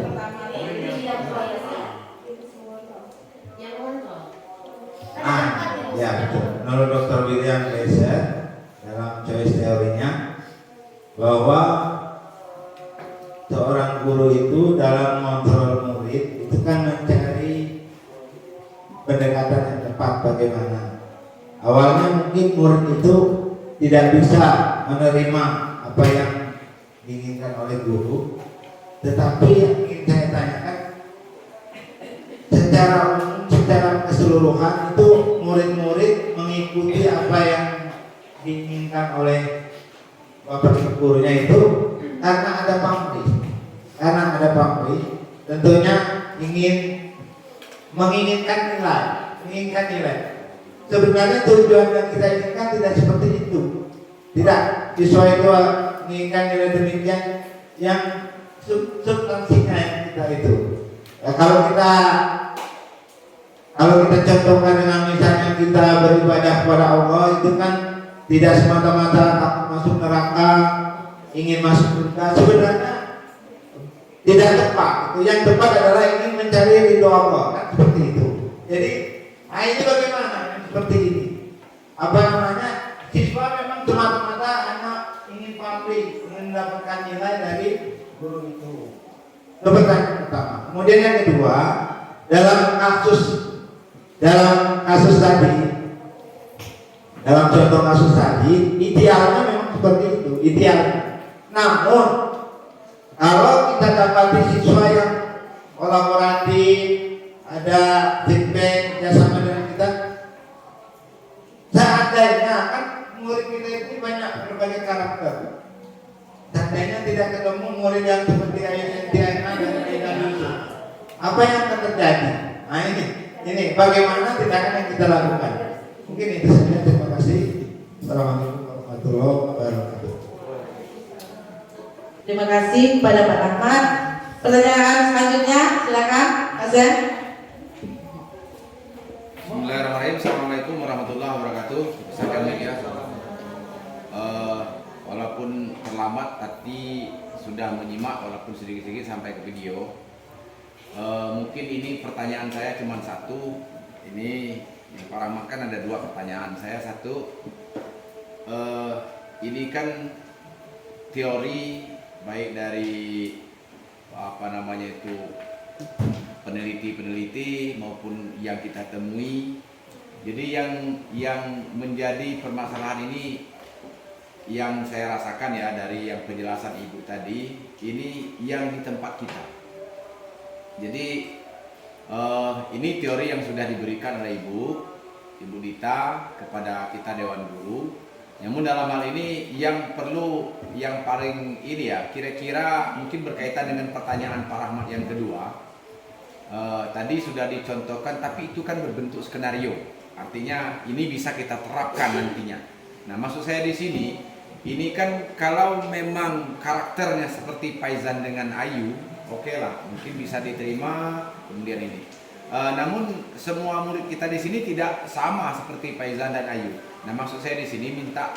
Ya betul. Menurut Dr. William Gleiser dalam choice teorinya bahwa seorang guru itu dalam mengontrol murid itu kan mencari pendekatan yang tepat. Bagaimana awalnya mungkin murid itu tidak bisa menerima apa yang diinginkan oleh guru, tetapi yang ingin saya tanyakan secara umum, secara keseluruhan itu murid-murid mengikuti apa yang diinginkan oleh bapak gurunya itu karena ada pamrih, tentunya menginginkan nilai. Sebenarnya tujuan yang kita inginkan tidak seperti itu. Tidak, siswa itu menginginkan nilai demikian yang substansinya yang kita itu. Ya, kalau kita contohkan dengan misalnya kita beribadah kepada Allah, itu kan tidak semata-mata masuk neraka, ingin masuk surga. Sebenarnya tidak tepat. Yang tepat adalah ingin mencari ridho Allah, kan seperti itu. Jadi, ini bagaimana? Seperti ini. Siswa memang semata-mata hanya ingin pamrih, ingin mendapatkan nilai dari guru itu. Itu pertanyaan pertama. Kemudian yang kedua, dalam contoh kasus tadi, idealnya memang seperti itu, idealnya. Namun, kalau kita dapati siswa yang kolaboratif, ada feedback, kerjasama dengan kita, seandainya kan murid kita ini banyak berbagai karakter. Seandainya tidak ketemu murid yang seperti ayat Tiana dan Aina Yusuf, apa yang akan terjadi? Nah ini bagaimana tindakan yang kita lakukan? Mungkin itu saja. Terima kasih. Assalamualaikum warahmatullahi wabarakatuh. Terima kasih kepada Pak Rahmat. Pertanyaan selanjutnya, silakan, Azan. Bismillahirrahmanirrahim. Assalamualaikum warahmatullahi wabarakatuh. Salam media. Walaupun terlambat tapi sudah menyimak walaupun sedikit-sedikit sampai ke video. Mungkin ini pertanyaan saya cuma satu. Ini yang Pak Rahmat kan ada dua pertanyaan. Saya satu. Ini kan teori baik dari peneliti maupun yang kita temui. Jadi yang menjadi permasalahan ini yang saya rasakan ya dari yang penjelasan Ibu tadi, ini yang di tempat kita. Jadi ini teori yang sudah diberikan oleh Ibu Dita kepada kita Dewan Guru. Namun dalam hal ini yang perlu, yang paling ini ya, kira-kira mungkin berkaitan dengan pertanyaan Pak Rahmat yang kedua. Tadi sudah dicontohkan, tapi itu kan berbentuk skenario. Artinya ini bisa kita terapkan nantinya. Nah, maksud saya di sini, ini kan kalau memang karakternya seperti Faizan dengan Ayu, oke lah, mungkin bisa diterima. Kemudian ini. Namun semua murid kita di sini tidak sama seperti Faizan dan Ayu. Nah, maksud saya di sini minta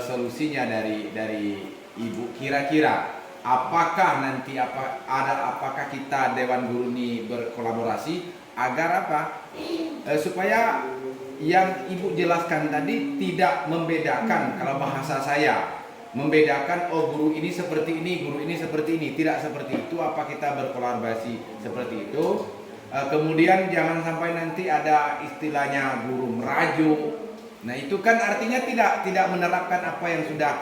solusinya dari Ibu. Kira-kira apakah nanti apakah kita Dewan Guru ini berkolaborasi agar apa? Supaya yang Ibu jelaskan tadi tidak membedakan, kalau bahasa saya membedakan, oh guru ini seperti ini, guru ini seperti ini, tidak seperti itu. Apa kita berkolaborasi seperti itu? Kemudian jangan sampai nanti ada istilahnya guru merajuk. Nah, itu kan artinya tidak menerapkan apa yang sudah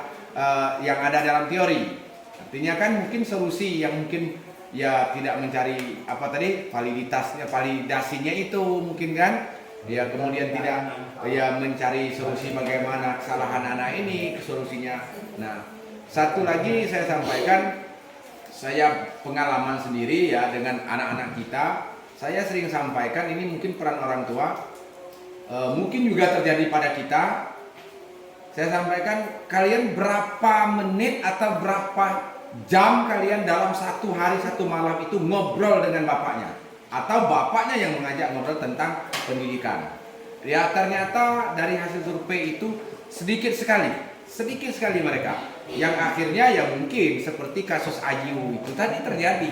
yang ada dalam teori. Artinya kan mungkin solusi yang mungkin ya tidak mencari apa tadi validasinya itu mungkin kan. Ya kemudian tidak ya mencari solusi bagaimana kesalahan anak ini, solusinya. Nah, satu lagi saya sampaikan, saya pengalaman sendiri ya dengan anak-anak kita, saya sering sampaikan ini mungkin peran orang tua, mungkin juga terjadi pada kita. Saya sampaikan, kalian berapa menit atau berapa jam kalian dalam satu hari satu malam itu ngobrol dengan bapaknya, atau bapaknya yang mengajak ngobrol tentang pendidikan. Ya ternyata dari hasil survei itu sedikit sekali mereka yang akhirnya ya mungkin seperti kasus Ayu itu tadi terjadi.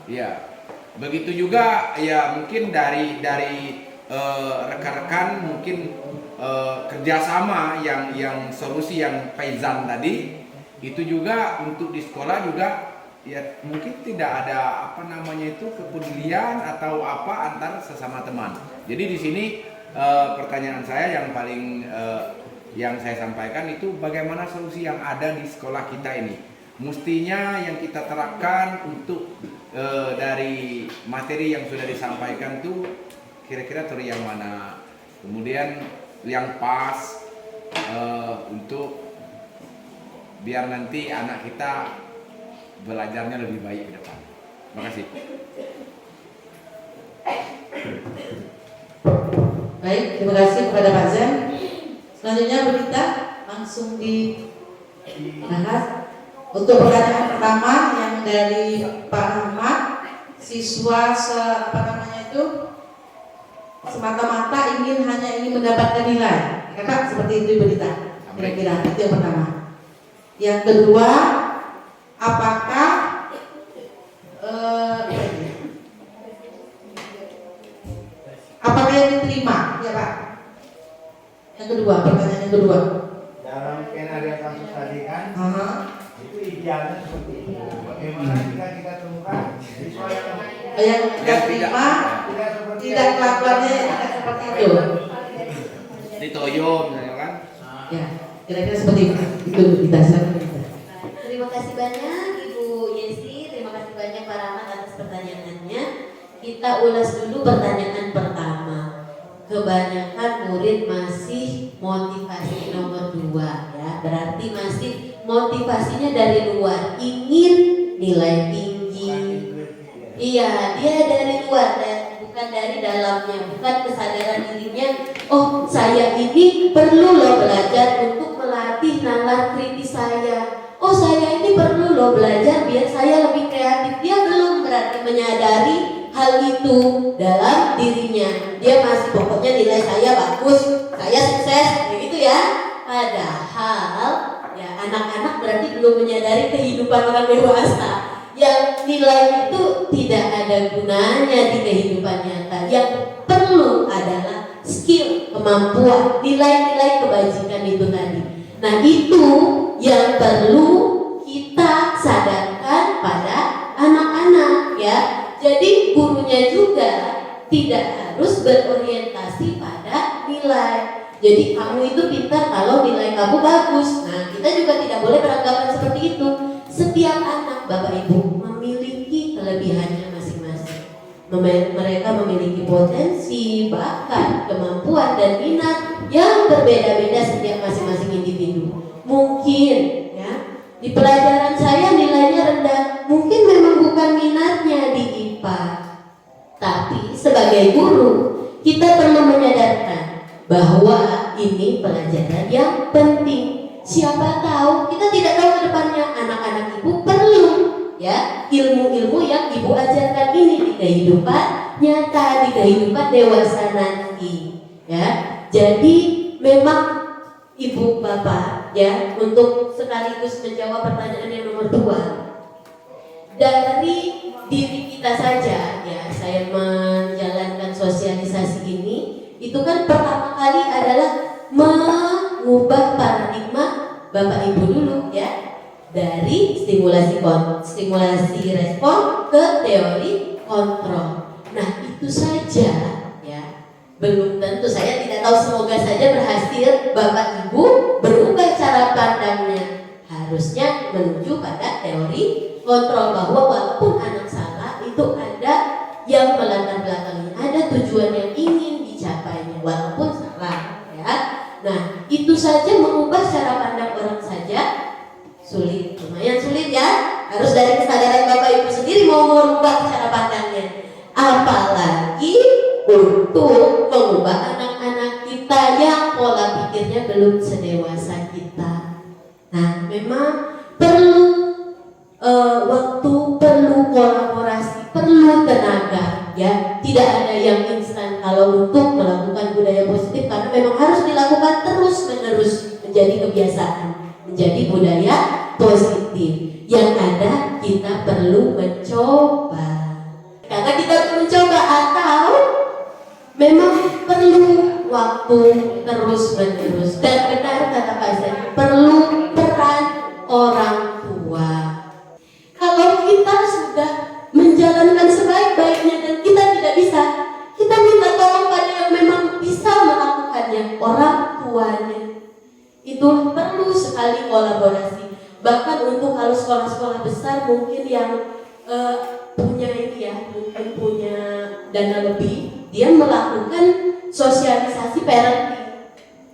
Ya begitu juga ya mungkin dari rekan-rekan mungkin kerjasama yang solusi yang Faizan tadi itu juga untuk di sekolah juga. Ya mungkin tidak ada apa namanya itu kepedulian atau apa antar sesama teman. Jadi di sini pertanyaan saya yang paling yang saya sampaikan itu bagaimana solusi yang ada di sekolah kita ini. Mestinya yang kita terapkan untuk dari materi yang sudah disampaikan itu kira-kira teori yang mana. Kemudian yang pas untuk biar nanti anak kita belajarnya lebih baik ke depan. Terima kasih. Baik, terima kasih kepada Pak Zen. Selanjutnya Bu Dita langsung dibahas. Untuk pertanyaan pertama yang dari Pak Ahmad, siswa semata-mata ingin mendapatkan nilai. Kakak seperti itu Bu Dita. Kira-kira itu yang pertama. Yang kedua, apakah yang diterima? Ya Pak. Yang kedua, pertanyaan yang kedua. Dalam skenario kasus tadi kan, itu idealnya seperti itu. Bagaimana jika kita temukan siswa yang diterima tidak kelakuannya tidak seperti itu. Ditoyo misalnya kan. Ya, kira-kira seperti itu kita. Terima kasih banyak Ibu Yesi, terima kasih banyak Pak Rahmat atas pertanyaannya. Kita ulas dulu pertanyaan pertama. Kebanyakan murid masih motivasi nomor 2 ya, berarti masih motivasinya dari luar, ingin nilai tinggi. Iya, dia dari luar dan bukan dari dalamnya, bukan kesadaran dirinya. Oh, saya ini perlu loh belajar untuk melatih nalar kritis saya. Oh, saya ini perlu loh belajar biar saya lebih kreatif. Dia belum berarti menyadari hal itu dalam dirinya. Dia masih pokoknya nilai saya bagus, saya sukses, begitu ya. Padahal ya anak-anak berarti belum menyadari kehidupan orang dewasa. Yang nilai itu tidak ada gunanya di kehidupan nyata. Yang perlu adalah skill, kemampuan, nilai-nilai kebajikan itu tadi. Nah, itu yang perlu kita sadarkan pada anak-anak ya. Jadi gurunya juga tidak harus berorientasi pada nilai. Jadi kamu itu pintar kalau nilai kamu bagus. Nah, kita juga tidak boleh beranggapan seperti itu. Setiap anak Bapak Ibu memiliki kelebihannya masing-masing. Mereka memiliki potensi, bakat, kemampuan dan minat yang berbeda-beda setiap masing-masing individu. Mungkin ya di pelajaran saya nilainya rendah, mungkin memang bukan minatnya di IPA. Tapi sebagai guru kita perlu menyadarkan bahwa ini pelajaran yang penting. Siapa tahu, kita tidak tahu ke depannya anak-anak ibu perlu ya ilmu-ilmu yang ibu ajarkan ini di kehidupan nyata, di kehidupan dewasa nanti ya. Jadi memang ibu bapak ya, untuk sekaligus menjawab pertanyaan yang nomor 2, dari diri kita saja ya, saya menjalankan sosialisasi ini itu kan pertama kali adalah mengubah paradigma Bapak Ibu dulu ya, dari stimulasi respon ke teori kontrol. Nah, itu saja ya. Belum tentu, saya tidak tahu, semoga saja berhasil Bapak Ibu berubah cara pandangnya. Harusnya menuju pada teori kontrol, bahwa walaupun anak salah itu ada yang melatar belakangi, ada tujuan yang ingin dicapainya walaupun salah ya. Nah, itu saja mengubah cara pandang orang saja sulit, lumayan sulit ya. Harus dari kesadaran Bapak Ibu sendiri mau merubah cara pandangnya. Apalagi untuk mengubah anak-anak kita yang pola pikirnya belum sedewasa kita. Nah, memang perlu waktu, perlu kolaborasi, perlu tenaga ya. Tidak ada yang instan kalau untuk melakukan budaya positif, karena memang harus dilakukan terus-menerus menjadi kebiasaan, menjadi budaya positif. Yang ada kita perlu mencoba. Karena kita perlu mencoba, atau memang perlu waktu terus-menerus. Dan benar kata Pak Zain, perlu peran orang tua. Kalau kita sudah menjalankan sebaik-baiknya dan kita tidak bisa, kita minta tolong pada yang memang bisa melakukannya, orang tuanya. Itu perlu sekali kolaborasi. Bahkan untuk kalau sekolah-sekolah besar mungkin yang punya ini ya, mungkin punya dana lebih, dia melakukan sosialisasi parenting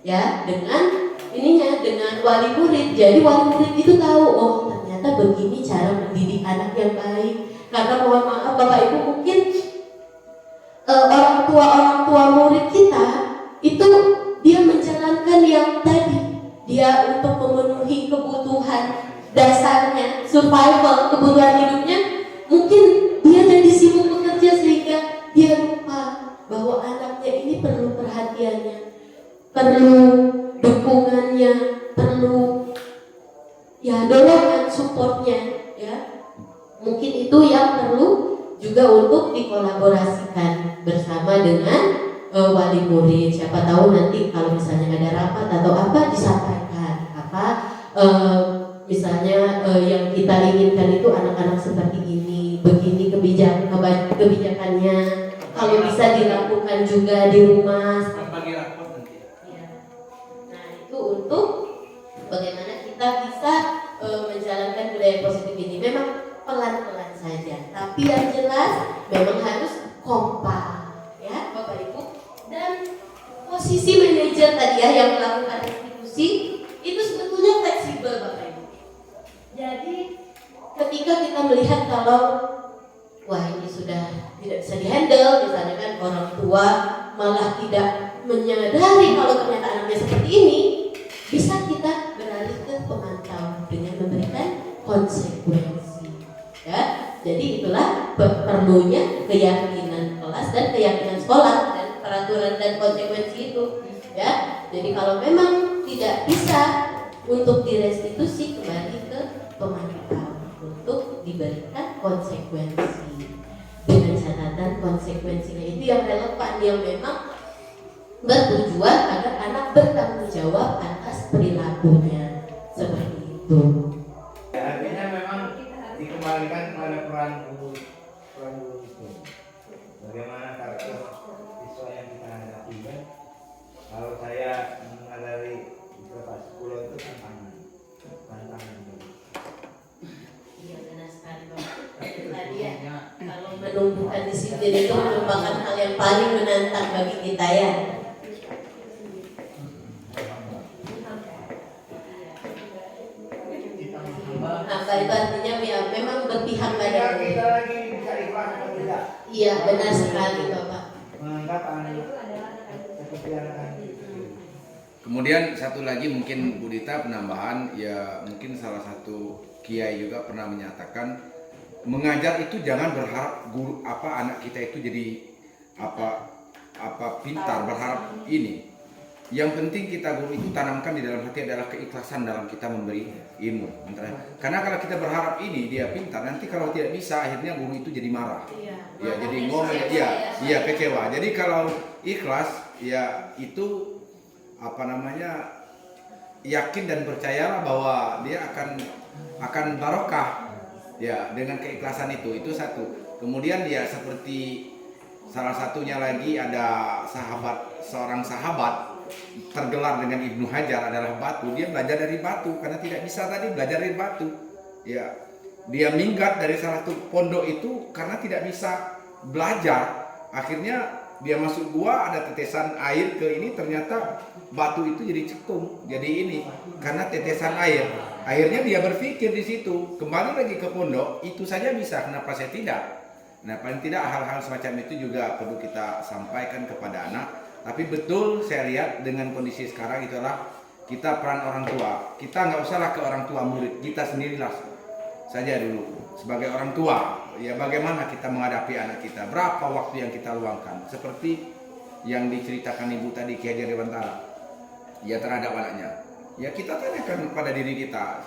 ya, dengan ininya, dengan wali murid. Jadi wali murid itu tahu, oh ternyata begini cara mendidik anak yang baik. Karena mohon maaf Bapak Ibu, mungkin orang tua murid kita itu dia menjalankan yang tadi, dia untuk memenuhi kebutuhan dasarnya, survival, kebutuhan hidupnya, mungkin dia jadi sibuk bekerja sehingga dia lupa bahwa anaknya ini perlu perhatiannya, perlu dukungannya, perlu ya dorongan, supportnya, ya. Mungkin itu yang perlu juga untuk dikolaborasikan bersama dengan wali murid. Siapa tahu nanti kalau misalnya ada rapat atau apa disampaikan apa misalnya yang kita inginkan itu anak-anak seperti ini, begini kebijakannya. Kalau bisa dilakukan juga di rumah. Bagi rapor nanti. Ya. Nah itu untuk bagaimana kita bisa menjalankan budaya positif ini. Memang pelan-pelan saja, tapi yang jelas memang harus kompak, ya Bapak Ibu. Dan posisi manajer tadi ya yang melakukan restitusi itu sebetulnya fleksibel Bapak Ibu. Jadi ketika kita melihat kalau wah ini sudah tidak bisa dihandle, misalnya kan orang tua malah tidak menyadari kalau ternyata anaknya seperti ini, bisa kita beralih ke pemantau dengan memberikan konsekuensi. Ya, jadi itulah perlunya keyakinan kelas dan keyakinan sekolah dan peraturan dan konsekuensi itu. Ya, jadi kalau memang tidak bisa untuk direstitusi, kembali ke pemantau untuk diberikan konsekuensi dengan catatan konsekuensinya itu yang relevan, yang memang bertujuan agar anak bertanggung jawab atas perilakunya, seperti itu. Artinya memang dikembalikan kepada peran guru itu. Bagaimana karakter siswa yang kita hadapi kan? Kalau saya mengadari beberapa sekolah itu tantangan. Iya benar sekali Bapak. Tadi ya, kalau menumbuhkan disiplin itu merupakan hal yang paling menantang bagi kita ya. Apa itu artinya ya memang berpihak pada Kita lagi bisa ikhlas atau tidak? Iya benar sekali Bapak. Menganggap anak seperti anak itu. Kemudian satu lagi mungkin Bu Dita penambahan, ya mungkin salah satu kiai juga pernah menyatakan mengajar itu jangan berharap guru anak kita itu jadi pintar, berharap ini. Yang penting kita guru itu tanamkan di dalam hati adalah keikhlasan dalam kita memberi ilmu. Karena kalau kita berharap ini dia pintar, nanti kalau tidak bisa akhirnya guru itu jadi marah. Ya jadi ngomong iya kecewa. Jadi kalau ikhlas ya itu yakin dan percayalah bahwa dia akan barokah ya dengan keikhlasan itu satu. Kemudian ya seperti salah satunya lagi ada seorang sahabat tergelar dengan Ibnu Hajar adalah batu. Dia belajar dari batu karena tidak bisa tadi belajar dari batu. Ya, dia minggat dari salah satu pondok itu karena tidak bisa belajar. Akhirnya dia masuk gua, ada tetesan air ke ini, ternyata batu itu jadi cetung, jadi ini karena tetesan air. Akhirnya dia berpikir di situ, kembali lagi ke pondok, itu saja bisa, kenapa saya tidak? Nah, paling tidak hal-hal semacam itu juga perlu kita sampaikan kepada anak. Tapi betul saya lihat dengan kondisi sekarang itulah kita peran orang tua. Kita nggak usahlah ke orang tua murid, kita sendirilah saja dulu sebagai orang tua. Ya bagaimana kita menghadapi anak kita, berapa waktu yang kita luangkan. Seperti yang diceritakan Ibu tadi Ki Hajar Dewantara, ya terhadap anaknya. Ya kita tanyakan kepada diri kita,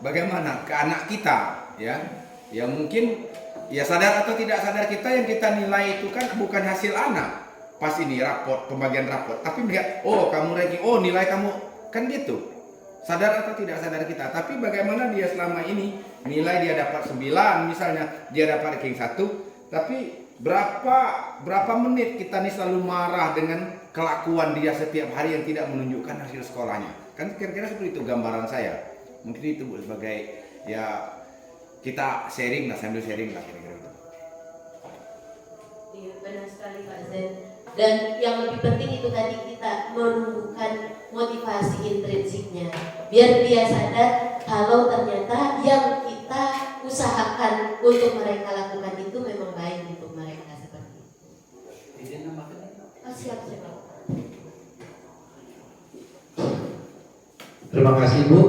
bagaimana ke anak kita, ya mungkin ya sadar atau tidak sadar kita yang kita nilai itu kan bukan hasil anak. Pas ini pembagian raport, tapi melihat, oh kamu ranking, oh nilai kamu, kan gitu. Sadar atau tidak sadar kita, tapi bagaimana dia selama ini, nilai dia dapat 9 misalnya, dia dapat ranking 1, tapi berapa menit kita nih selalu marah dengan kelakuan dia setiap hari yang tidak menunjukkan hasil sekolahnya. Kan kira-kira seperti itu gambaran saya. Mungkin itu sebagai, ya kita sharing lah, sambil sharing lah kira-kira itu. Iya benar sekali Pak Zen. Dan yang lebih penting itu tadi kita menumbuhkan motivasi intrinsiknya, biar dia sadar kalau ternyata yang kita usahakan untuk mereka lakukan itu memang baik untuk mereka, seperti itu. Oh, siap. Terima kasih Bu.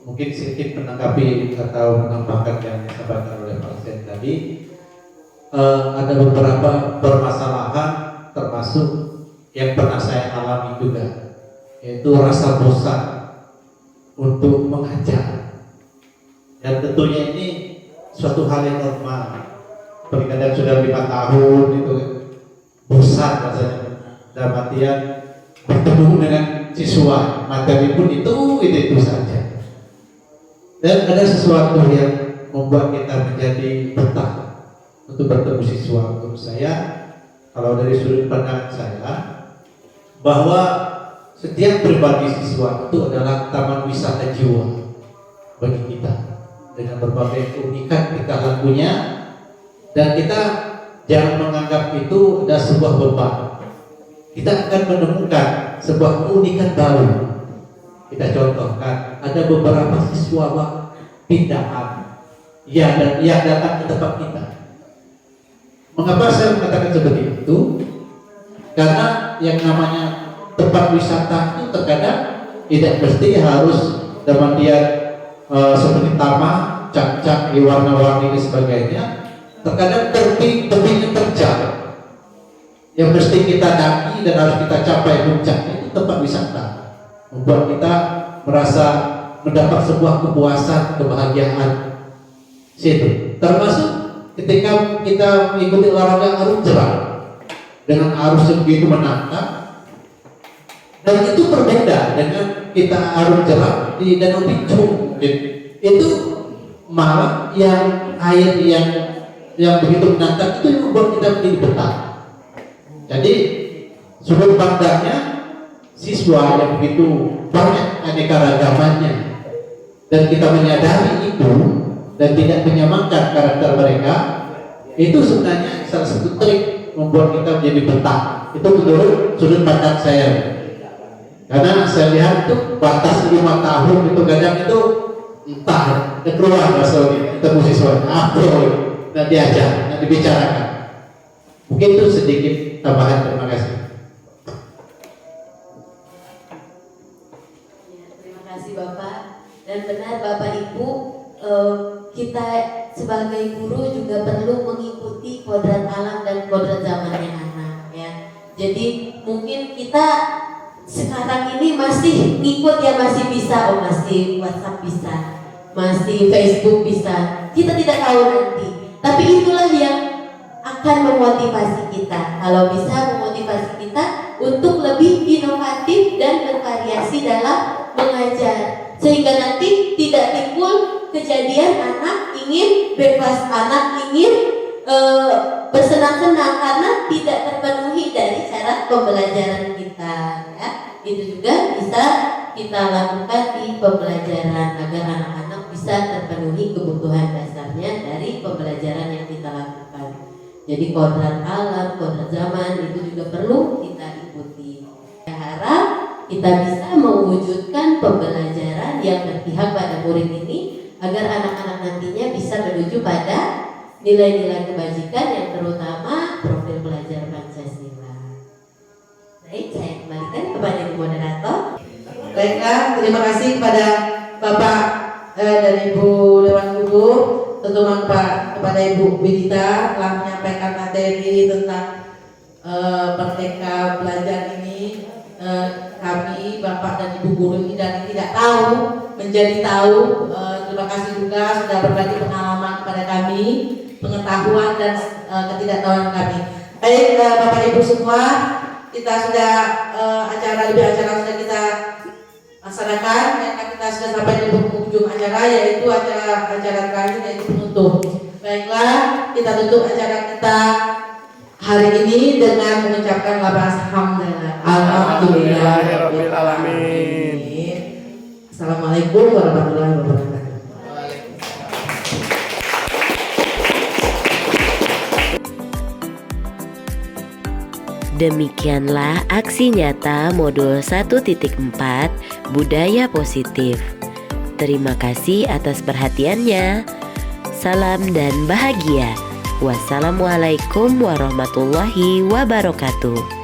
Mungkin sedikit menanggapi atau menambahkan yang disampaikan oleh Pak Sen tadi. Ada beberapa permasalahan termasuk yang pernah saya alami juga, yaitu rasa bosan untuk mengajar. Dan tentunya ini suatu hal yang normal. Kadang sudah 5 tahun itu bosan rasanya, dalam artian bertemu dengan siswa, materi pun itu saja. Dan ada sesuatu yang membuat kita menjadi betah untuk bertemu siswa. Menurut saya, kalau dari sudut pandang saya, bahwa setiap pribadi siswa itu adalah taman wisata jiwa bagi kita, dengan berbagai keunikan tingkah lakunya, dan kita jangan menganggap itu ada sebuah beban. Kita akan menemukan sebuah keunikan baru. Kita contohkan, ada beberapa siswa pindahan yang datang ke tempat kita. Mengapa saya mengatakan seperti itu? Karena yang namanya tempat wisata itu terkadang tidak mesti harus dalam dia seperti taman, cat-cat, warna-warni dan sebagainya. Terkadang tebing terjal yang mesti kita daki dan harus kita capai puncaknya, itu tempat wisata. Membuat kita merasa mendapat sebuah kepuasan, kebahagiaan. Situ. Termasuk ketika kita mengikuti olahraga arus jeram dengan arus yang begitu menantang, dan itu berbeda dengan kita arus jeram di Danau Pincung. Itu malah yang air yang begitu menantang itu yang membuat kita menjadi betah. Jadi sudut pandangnya siswa yang begitu banyak aneka ragamannya, dan kita menyadari itu dan tidak menyamakan karakter mereka, itu sebenarnya salah satu trik membuat kita menjadi betah. Itu menurut sudut pandang saya. Karena saya lihat itu batas 5 tahun itu kadang itu entah keluar maksudnya ketemu siswa apa dan diajar dan dibicarakan. Mungkin itu sedikit tambahan. Terima kasih. Ya, terima kasih Bapak. Dan benar Bapak Ibu, kita sebagai guru juga perlu mengikuti kodrat alam dan kodrat zamannya anak, ya. Jadi mungkin kita sekarang ini masih ngikut, ya, masih bisa, masih WhatsApp bisa, masih Facebook bisa, kita tidak tahu nanti. Tapi itulah yang akan memotivasi kita. Kalau bisa memotivasi kita untuk lebih inovatif dan bervariasi dalam mengajar, sehingga nanti tidak timbul kejadian anak ingin bebas, anak ingin bersenang-senang karena tidak terpenuhi dari cara pembelajaran kita, ya. Itu juga bisa kita lakukan di pembelajaran agar anak-anak bisa terpenuhi kebutuhan dasarnya dari pembelajaran yang kita lakukan. Jadi kodrat alam, kodrat zaman itu juga perlu kita ikuti. Saya harap kita bisa mewujudkan pembelajaran yang berpihak pada murid ini agar anak-anak nantinya bisa menuju pada nilai-nilai kebajikan yang terutama profil pelajar Pancasila. Baik, saya kembalikan kepada Ibu Moderator. Baiklah, terima kasih kepada Bapak dan Ibu Dewan Guru, terutama kepada Ibu Widita telah menyampaikan materi tentang Merdeka Belajar ini. Kami, Bapak dan Ibu Guru ini dari tidak tahu menjadi tahu. Terima kasih juga sudah berbagi pengalaman kepada kami, pengetahuan dan ketidaktahuan kami. Baik, Bapak Ibu semua, kita sudah acara sudah kita laksanakan, dan kita sudah sampai di penghujung acara, yaitu acara terakhir, yaitu penutup. Baiklah, kita tutup acara kita hari ini dengan mengucapkan alhamdulillah alamin. Assalamualaikum warahmatullahi wabarakatuh. Demikianlah aksi nyata modul 1.4 Budaya Positif. Terima kasih atas perhatiannya. Salam dan bahagia. Wassalamualaikum warahmatullahi wabarakatuh.